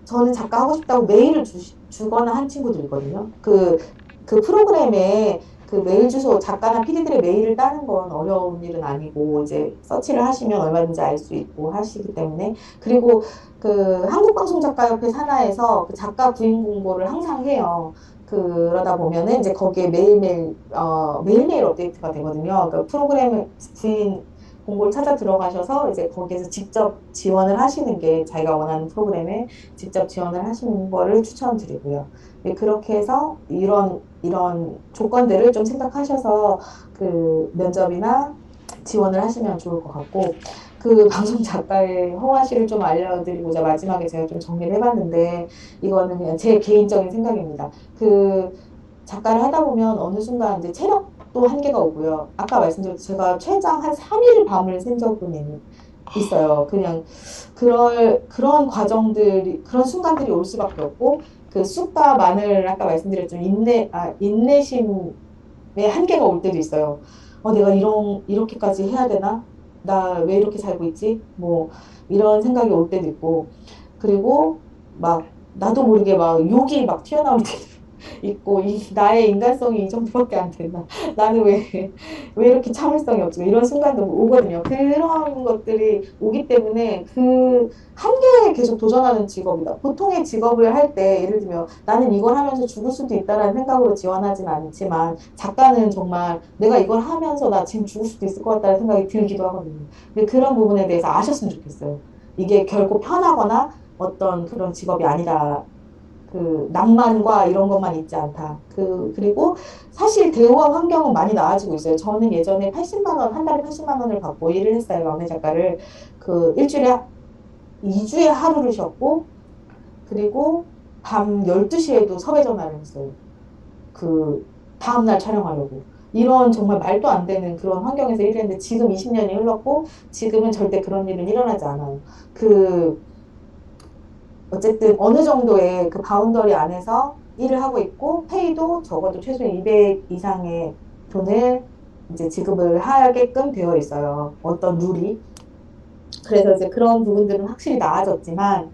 [SPEAKER 2] 저는 작가 하고 싶다고 메일을 주거나 한 친구들 있거든요. 그 프로그램에 그 메일 주소 작가나 PD들의 메일을 따는 건 어려운 일은 아니고 이제 서치를 하시면 얼마든지 알 수 있고 하시기 때문에 그리고 그 한국방송작가협회 산하에서 그 작가 구인 공고를 항상 해요. 그러다 보면은 이제 거기에 매일매일 업데이트가 되거든요. 그 프로그램 구인 공고를 찾아 들어가셔서 이제 거기에서 직접 지원을 하시는 게 자기가 원하는 프로그램에 직접 지원을 하시는 거를 추천드리고요. 네, 그렇게 해서 이런 조건들을 좀 생각하셔서 그 면접이나 지원을 하시면 좋을 것 같고 그 방송 작가의 허화 씨를 좀 알려드리고자 마지막에 제가 좀 정리를 해봤는데 이거는 그냥 제 개인적인 생각입니다. 그 작가를 하다 보면 어느 순간 이제 체력도 한계가 오고요. 아까 말씀드렸듯이 제가 최장 한 3일 밤을 샌 적은 있어요. 그냥 그런 과정들이, 그런 순간들이 올 수밖에 없고, 그 쑥과 마늘, 아까 말씀드렸지만, 인내심의 한계가 올 때도 있어요. 내가 이렇게까지 해야 되나? 나 왜 이렇게 살고 있지? 뭐, 이런 생각이 올 때도 있고, 그리고 막, 나도 모르게 막 욕이 막 튀어나올 때도 있고 나의 인간성이 이 정도밖에 안 된다. 나는 왜 이렇게 참을성이 없지? 이런 순간도 오거든요. 그런 것들이 오기 때문에 그 한계에 계속 도전하는 직업이다. 보통의 직업을 할 때 예를 들면 나는 이걸 하면서 죽을 수도 있다라는 생각으로 지원하진 않지만 작가는 정말 내가 이걸 하면서 나 지금 죽을 수도 있을 것 같다는 생각이 들기도 하거든요. 근데 그런 부분에 대해서 아셨으면 좋겠어요. 이게 결코 편하거나 어떤 그런 직업이 아니다. 그 낭만과 이런 것만 있지 않다. 그리고 사실 대우와 환경은 많이 나아지고 있어요. 저는 예전에 80만 원, 한 달에 80만 원을 받고 일을 했어요. 막내 작가를. 그 일주일에 2주에 하루를 쉬었고, 그리고 밤 12시에도 섭외 전화를 했어요. 그 다음날 촬영하려고. 이런 정말 말도 안 되는 그런 환경에서 일했는데 지금 20년이 흘렀고, 지금은 절대 그런 일은 일어나지 않아요. 어쨌든 어느 정도의 그 바운더리 안에서 일을 하고 있고 페이도 적어도 최소 200 이상의 돈을 이제 지급을 하게끔 되어 있어요. 어떤 룰이. 그래서 이제 그런 부분들은 확실히 나아졌지만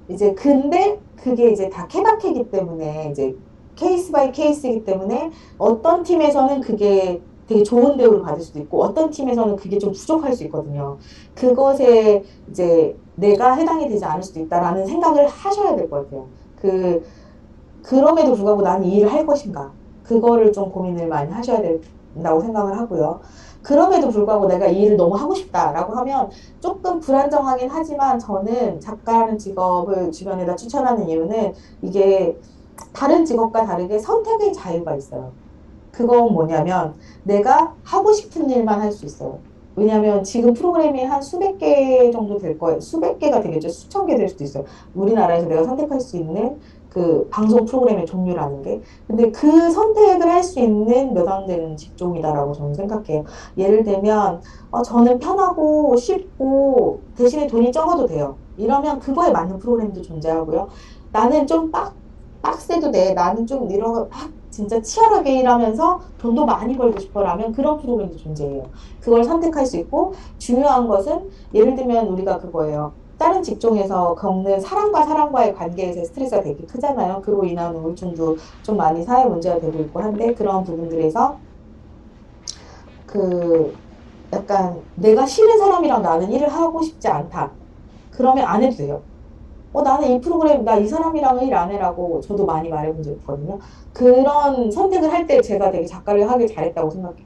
[SPEAKER 2] 이제 근데 그게 이제 다 케바케이기 때문에 이제 케이스 바이 케이스이기 때문에 어떤 팀에서는 그게 되게 좋은 대우를 받을 수도 있고 어떤 팀에서는 그게 좀 부족할 수 있거든요. 그것에 이제 내가 해당이 되지 않을 수도 있다라는 생각을 하셔야 될 것 같아요. 그럼에도 불구하고 나는 이 일을 할 것인가? 그거를 좀 고민을 많이 하셔야 된다고 생각을 하고요. 그럼에도 불구하고 내가 이 일을 너무 하고 싶다라고 하면 조금 불안정하긴 하지만 저는 작가라는 직업을 주변에다 추천하는 이유는 이게 다른 직업과 다르게 선택의 자유가 있어요. 그건 뭐냐면 내가 하고 싶은 일만 할 수 있어요. 왜냐하면 지금 프로그램이 한 수백 개 정도 될 거예요. 수백 개가 되겠죠. 수천 개 될 수도 있어요. 우리나라에서 내가 선택할 수 있는 그 방송 프로그램의 종류라는 게. 근데 그 선택을 할 수 있는 몇 안 되는 직종이다라고 저는 생각해요. 예를 들면 저는 편하고 쉽고 대신에 돈이 적어도 돼요. 이러면 그거에 맞는 프로그램도 존재하고요. 나는 좀 빡세도 돼. 나는 좀 진짜 치열하게 일하면서 돈도 많이 벌고 싶어라면 그런 프로그램도 존재해요. 그걸 선택할 수 있고 중요한 것은 예를 들면 우리가 그거예요. 다른 직종에서 겪는 사람과 사람과의 관계에서 스트레스가 되게 크잖아요. 그로 인한 우울증도 좀 많이 사회 문제가 되고 있고 한데 그런 부분들에서 그 약간 내가 싫은 사람이랑 나는 일을 하고 싶지 않다. 그러면 안 해도 돼요. 나는 이 프로그램, 나 이 사람이랑은 일 안 해라고 저도 많이 말해본 적 있거든요. 그런 선택을 할 때 제가 되게 작가를 하길 잘했다고 생각해요.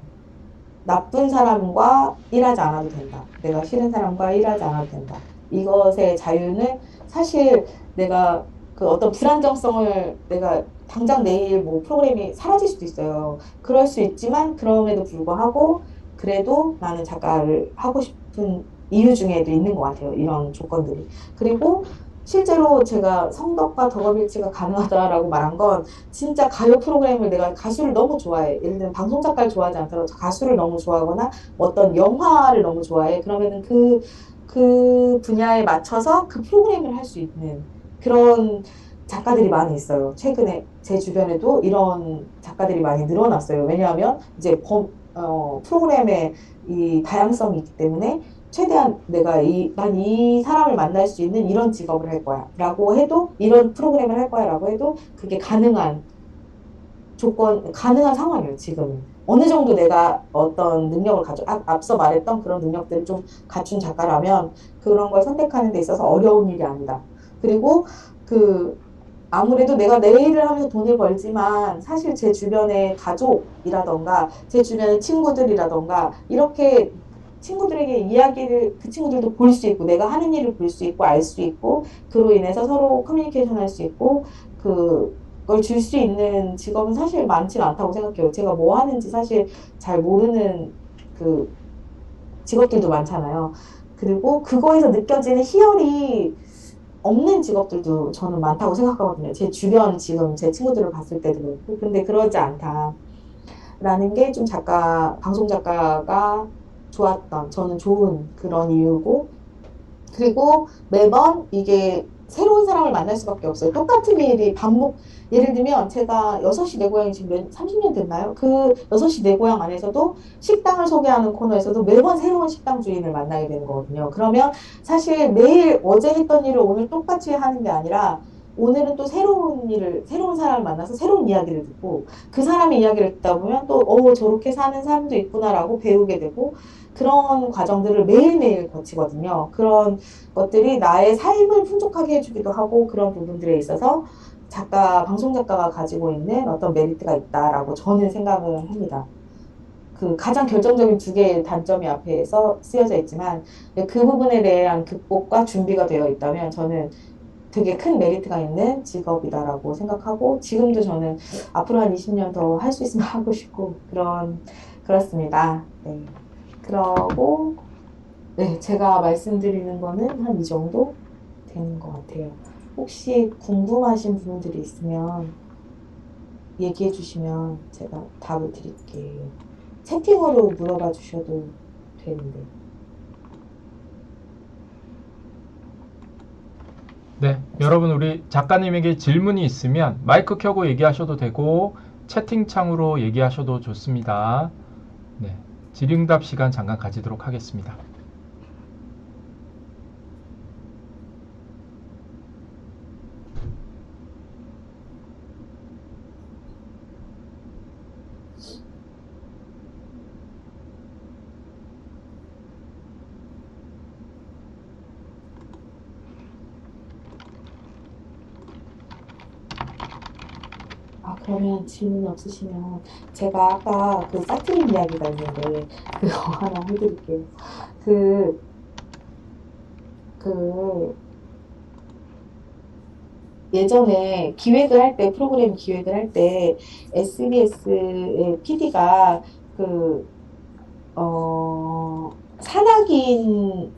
[SPEAKER 2] 나쁜 사람과 일하지 않아도 된다. 내가 싫은 사람과 일하지 않아도 된다. 이것의 자유는 사실 내가 그 어떤 불안정성을 내가 당장 내일 뭐 프로그램이 사라질 수도 있어요. 그럴 수 있지만 그럼에도 불구하고 그래도 나는 작가를 하고 싶은 이유 중에도 있는 것 같아요. 이런 조건들이. 그리고 실제로 제가 성덕과 덕업일치가 가능하다라고 말한 건 진짜 가요 프로그램을 내가 가수를 너무 좋아해. 예를 들면 방송 작가를 좋아하지 않더라도 가수를 너무 좋아하거나 어떤 영화를 너무 좋아해. 그러면은 그 분야에 맞춰서 그 프로그램을 할 수 있는 그런 작가들이 많이 있어요. 최근에 제 주변에도 이런 작가들이 많이 늘어났어요. 왜냐하면 이제 프로그램의 이 다양성이 있기 때문에 최대한 내가 난 이 사람을 만날 수 있는 이런 직업을 할 거야. 라고 해도, 이런 프로그램을 할 거야. 라고 해도 그게 가능한 상황이에요, 지금은. 어느 정도 내가 어떤 능력을 앞서 말했던 그런 능력들을 좀 갖춘 작가라면 그런 걸 선택하는 데 있어서 어려운 일이 아니다. 그리고 그, 아무래도 내가 내 일을 하면서 돈을 벌지만 사실 제 주변의 가족이라던가 제 주변의 친구들이라던가 이렇게 친구들에게 이야기를 그 친구들도 볼 수 있고 내가 하는 일을 볼 수 있고 알 수 있고 그로 인해서 서로 커뮤니케이션 할 수 있고 그걸 줄 수 있는 직업은 사실 많지는 않다고 생각해요. 제가 뭐 하는지 사실 잘 모르는 그 직업들도 많잖아요. 그리고 그거에서 느껴지는 희열이 없는 직업들도 저는 많다고 생각하거든요. 제 주변 지금 제 친구들을 봤을 때도 그렇고. 근데 그러지 않다라는 게 좀 방송 작가가 저는 좋은 그런 이유고. 그리고 매번 이게 새로운 사람을 만날 수밖에 없어요. 똑같은 일이 예를 들면 제가 6시 내 고향이 지금 30년 됐나요? 그 6시 내 고향 안에서도 식당을 소개하는 코너에서도 매번 새로운 식당 주인을 만나게 되는 거거든요. 그러면 사실 매일 어제 했던 일을 오늘 똑같이 하는 게 아니라 오늘은 또 새로운 사람을 만나서 새로운 이야기를 듣고 그 사람의 이야기를 듣다 보면 또, 저렇게 사는 사람도 있구나라고 배우게 되고 그런 과정들을 매일매일 거치거든요. 그런 것들이 나의 삶을 풍족하게 해주기도 하고 그런 부분들에 있어서 방송 작가가 가지고 있는 어떤 메리트가 있다라고 저는 생각을 합니다. 그 가장 결정적인 두 개의 단점이 앞에서 쓰여져 있지만 그 부분에 대한 극복과 준비가 되어 있다면 저는 되게 큰 메리트가 있는 직업이다라고 생각하고 지금도 저는 앞으로 한 20년 더 할 수 있으면 하고 싶고 그렇습니다. 네. 그러고 네, 제가 말씀드리는 거는 한 이 정도 되는 것 같아요. 혹시 궁금하신 부분들이 있으면 얘기해 주시면 제가 답을 드릴게요. 채팅으로 물어봐 주셔도 되는데.
[SPEAKER 1] 네, 여러분 우리 작가님에게 질문이 있으면 마이크 켜고 얘기하셔도 되고 채팅창으로 얘기하셔도 좋습니다. 네, 질의응답 시간 잠깐 가지도록 하겠습니다.
[SPEAKER 2] 그러면 질문 없으시면 제가 아까 그 사투리 이야기가 있는데 그거 하나 해드릴게요. 그, 그 예전에 프로그램 기획을 할 때, SBS의 PD가 그, 산악인,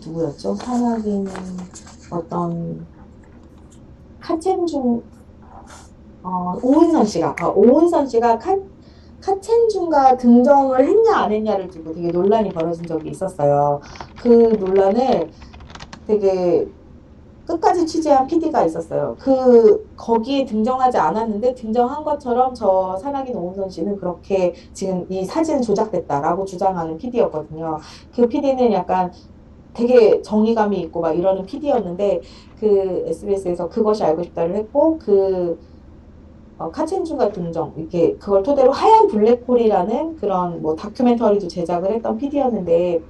[SPEAKER 2] 누구였죠? 산악인 어떤 카첸중, 오은선 씨가 카첸중과 등정을 했냐 안 했냐를 두고 되게 논란이 벌어진 적이 있었어요. 그 논란을 되게 끝까지 취재한 PD가 있었어요. 거기에 등장하지 않았는데 등장한 것처럼 저 산악인 오은선 씨는 그렇게 지금 이 사진은 조작됐다라고 주장하는 PD였거든요. 그 PD는 약간 되게 정의감이 있고 막 이러는 PD였는데 그 SBS에서 그것이 알고 싶다를 했고 카첸중과 등정 이렇게 그걸 토대로 하얀 블랙홀이라는 그런 뭐 다큐멘터리도 제작을 했던 PD였는데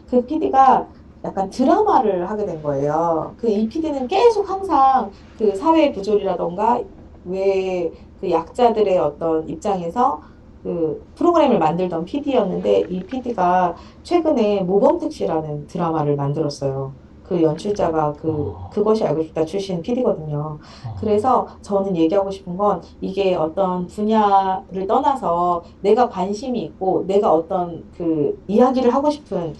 [SPEAKER 2] 그 PD가 약간 드라마를 하게 된 거예요. 그 이 PD는 계속 항상 그 사회 부조리라던가 왜 그 약자들의 어떤 입장에서 그 프로그램을 만들던 PD였는데 이 PD가 최근에 모범택시라는 드라마를 만들었어요. 그 연출자가
[SPEAKER 1] 어,
[SPEAKER 2] 그것이 알고 싶다 출신 PD거든요.
[SPEAKER 1] 어,
[SPEAKER 2] 그래서 저는 얘기하고 싶은 건 이게 어떤 분야를 떠나서 내가 관심이 있고 내가 어떤 그 이야기를 하고 싶은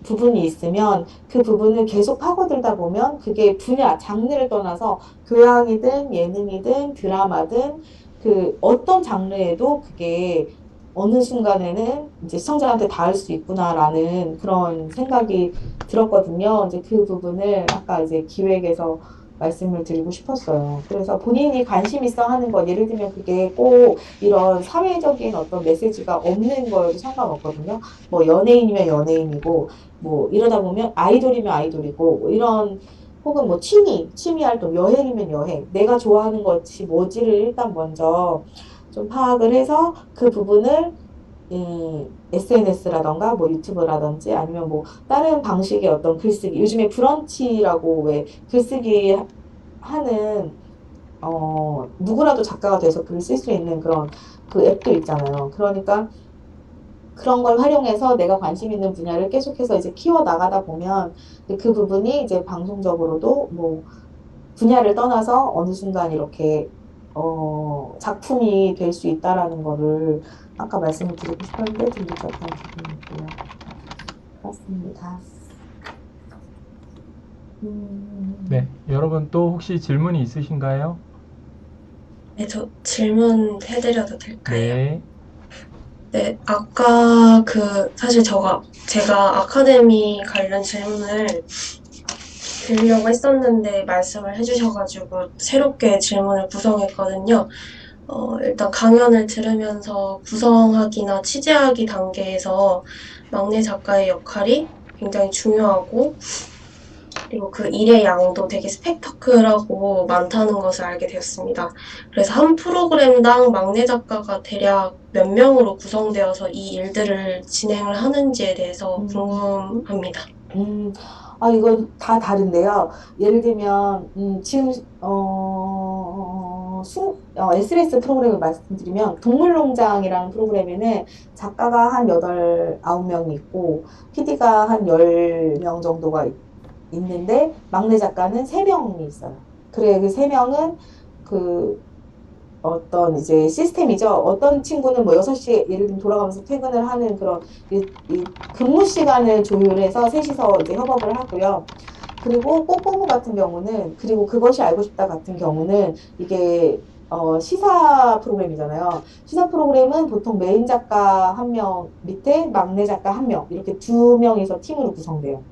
[SPEAKER 2] 부분이 있으면 그 부분을 계속 파고들다 보면 그게 분야, 장르를 떠나서 교양이든 예능이든 드라마든 그 어떤 장르에도 그게 어느 순간에는 이제 시청자한테 닿을 수 있구나라는 그런 생각이 들었거든요. 이제 그 부분을 아까 이제 기획에서 말씀을 드리고 싶었어요. 그래서 본인이 관심 있어 하는 것, 예를 들면 그게 꼭 이런 사회적인 어떤 메시지가 없는 거여도 상관없거든요. 뭐 연예인이면 연예인이고, 뭐 이러다 보면 아이돌이면 아이돌이고 뭐 이런 혹은 뭐 취미 활동, 여행이면 여행, 내가 좋아하는 것이 뭐지를 일단 먼저 좀 파악을 해서 그 부분을 SNS라던가 뭐 유튜브라든지 아니면 뭐 다른 방식의 어떤 글쓰기, 요즘에 브런치라고 왜 글쓰기 하는 누구라도 작가가 돼서 글 쓸 수 있는 그런 그 앱도 있잖아요. 그러니까 그런 걸 활용해서 내가 관심 있는 분야를 계속해서 이제 키워 나가다 보면 그 부분이 이제 방송적으로도 뭐 분야를 떠나서 어느 순간 이렇게 작품이 될 수 있다라는 거를 아까 말씀을 드리고 싶었는데 드리셨던 부분이고요. 그렇습니다.
[SPEAKER 1] 네.
[SPEAKER 2] 음,
[SPEAKER 1] 여러분 또 혹시 질문이 있으신가요?
[SPEAKER 3] 네, 저 질문 해드려도 될까요?
[SPEAKER 1] 네.
[SPEAKER 3] 네, 아까 사실 제가 아카데미 관련 질문을 드리려고 했었는데 말씀을 해주셔가지고 새롭게 질문을 구성했거든요. 일단 강연을 들으면서 구성하기나 취재하기 단계에서 막내 작가의 역할이 굉장히 중요하고 그리고 그 일의 양도 되게 스펙터클하고 많다는 것을 알게 되었습니다. 그래서 한 프로그램당 막내 작가가 대략 몇 명으로 구성되어서 이 일들을 진행을 하는지에 대해서
[SPEAKER 2] 음,
[SPEAKER 3] 궁금합니다.
[SPEAKER 2] 음, 이건 다 다른데요. 예를 들면, 지금, SBS 프로그램을 말씀드리면, 동물농장이라는 프로그램에는 작가가 한 8, 9명이 있고, PD가 한 10명 정도가 있는데, 막내 작가는 3명이 있어요. 그래, 그 3명은 그 어떤 이제 시스템이죠. 어떤 친구는 뭐 6시에 예를 들면 돌아가면서 퇴근을 하는 그런 이 근무 시간을 조율해서 셋이서 이제 협업을 하고요. 그리고 꼬꼬무 같은 경우는 그리고 그것이 알고 싶다 같은 경우는 이게 시사 프로그램이잖아요. 시사 프로그램은 보통 메인 작가 1명 밑에 막내 작가 1명 이렇게 2명이서 팀으로 구성돼요.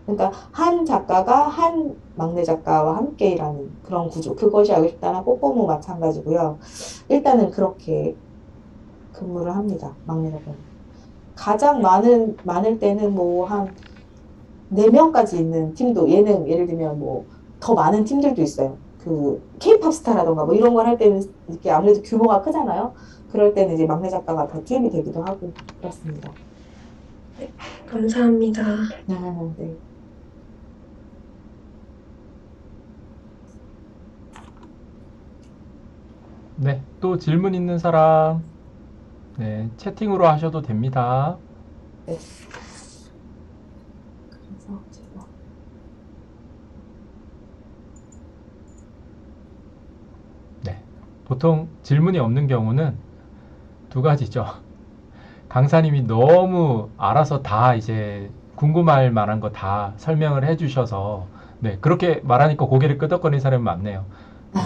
[SPEAKER 2] 그러니까 한 작가가 한 막내 작가와 함께 일하는 그런 구조. 그것이 알고 싶다나 꼬꼬무 마찬가지고요. 일단은 그렇게 근무를 합니다. 막내 작가는. 가장 많을 때는 뭐 한 4명까지 있는 팀도 예능 예를 들면 뭐 더 많은 팀들도 있어요. 그 케이팝 스타라던가 뭐 이런 걸 할 때는 이렇게 아무래도 규모가 크잖아요. 그럴 때는 이제 막내 작가가 더 투입이 되기도 하고 그렇습니다.
[SPEAKER 3] 감사합니다.
[SPEAKER 2] 네.
[SPEAKER 1] 네. 또 질문 있는 사람, 네. 채팅으로 하셔도 됩니다.
[SPEAKER 2] 네. 그래서 제가
[SPEAKER 1] 네. 보통 질문이 없는 경우는 두 가지죠. 강사님이 너무 알아서 다 이제 궁금할 만한 거 다 설명을 해주셔서, 네. 그렇게 말하니까 고개를 끄덕거리는 사람이 많네요. 네.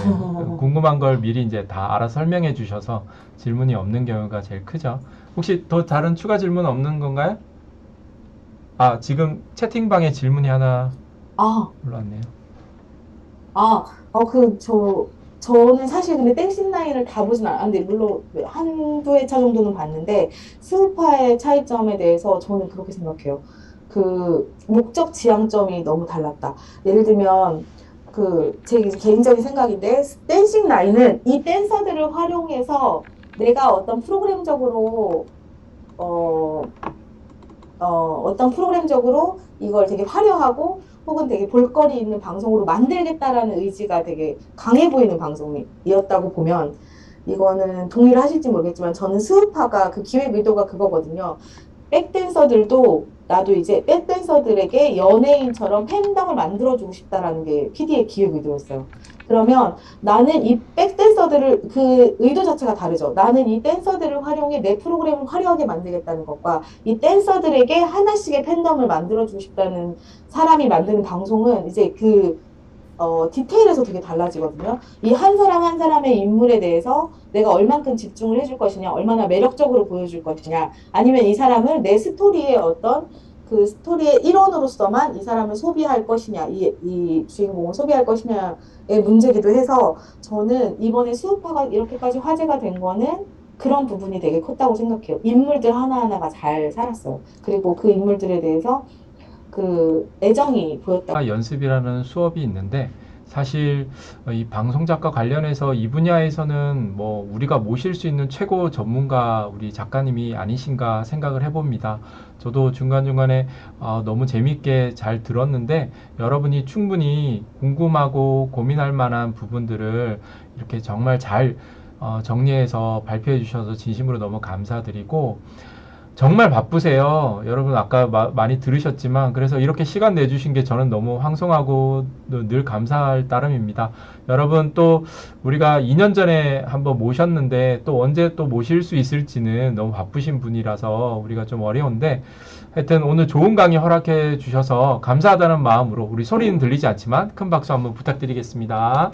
[SPEAKER 1] 궁금한 걸 미리 이제 다 알아서 설명해 주셔서 질문이 없는 경우가 제일 크죠. 혹시 더 다른 추가 질문 없는 건가요? 아, 지금 채팅방에 질문이 하나
[SPEAKER 2] 아,
[SPEAKER 1] 올라왔네요.
[SPEAKER 2] 저는 사실 근데 땡신라인을 다 보진 않았는데, 물론 한두 회차 정도는 봤는데, 스우파의 차이점에 대해서 저는 그렇게 생각해요. 그, 목적 지향점이 너무 달랐다. 예를 들면, 제 개인적인 생각인데, 댄싱 라인은 이 댄서들을 활용해서 내가 어떤 프로그램적으로, 어, 어떤 프로그램적으로 이걸 되게 화려하고 혹은 되게 볼거리 있는 방송으로 만들겠다라는 의지가 되게 강해 보이는 방송이었다고 보면 이거는 동의를 하실지 모르겠지만 저는 스우파가 그 기획 의도가 그거거든요. 백댄서들도 나도 이제 백댄서들에게 연예인처럼 팬덤을 만들어주고 싶다라는 게 PD의 기획 의도였어요. 그러면 나는 이 백댄서들을 그 의도 자체가 다르죠. 나는 이 댄서들을 활용해 내 프로그램을 화려하게 만들겠다는 것과 이 댄서들에게 하나씩의 팬덤을 만들어주고 싶다는 사람이 만드는 방송은 이제 디테일에서 되게 달라지거든요. 이 한 사람 한 사람의 인물에 대해서 내가 얼만큼 집중을 해줄 것이냐, 얼마나 매력적으로 보여줄 것이냐, 아니면 이 사람을 내 스토리의 어떤 그 스토리의 일원으로서만 이 사람을 소비할 것이냐, 이 주인공을 소비할 것이냐의 문제기도 해서 저는 이번에 수우파가 이렇게까지 화제가 된 거는 그런 부분이 되게 컸다고 생각해요. 인물들 하나하나가 잘 살았어요. 그리고 그 인물들에 대해서 그 애정이 보였다.
[SPEAKER 1] 연습이라는 수업이 있는데 사실 이 방송작가 관련해서 이 분야에서는 뭐 우리가 모실 수 있는 최고 전문가 우리 작가님이 아니신가 생각을 해봅니다. 저도 중간중간에 너무 재밌게 잘 들었는데 여러분이 충분히 궁금하고 고민할 만한 부분들을 이렇게 정말 잘 정리해서 발표해 주셔서 진심으로 너무 감사드리고 정말 바쁘세요. 여러분 아까 많이 들으셨지만 그래서 이렇게 시간 내주신 게 저는 너무 황송하고 늘 감사할 따름입니다. 여러분 또 우리가 2년 전에 한번 모셨는데 또 언제 또 모실 수 있을지는 너무 바쁘신 분이라서 우리가 좀 어려운데 하여튼 오늘 좋은 강의 허락해 주셔서 감사하다는 마음으로 우리 소리는 들리지 않지만 큰 박수 한번 부탁드리겠습니다.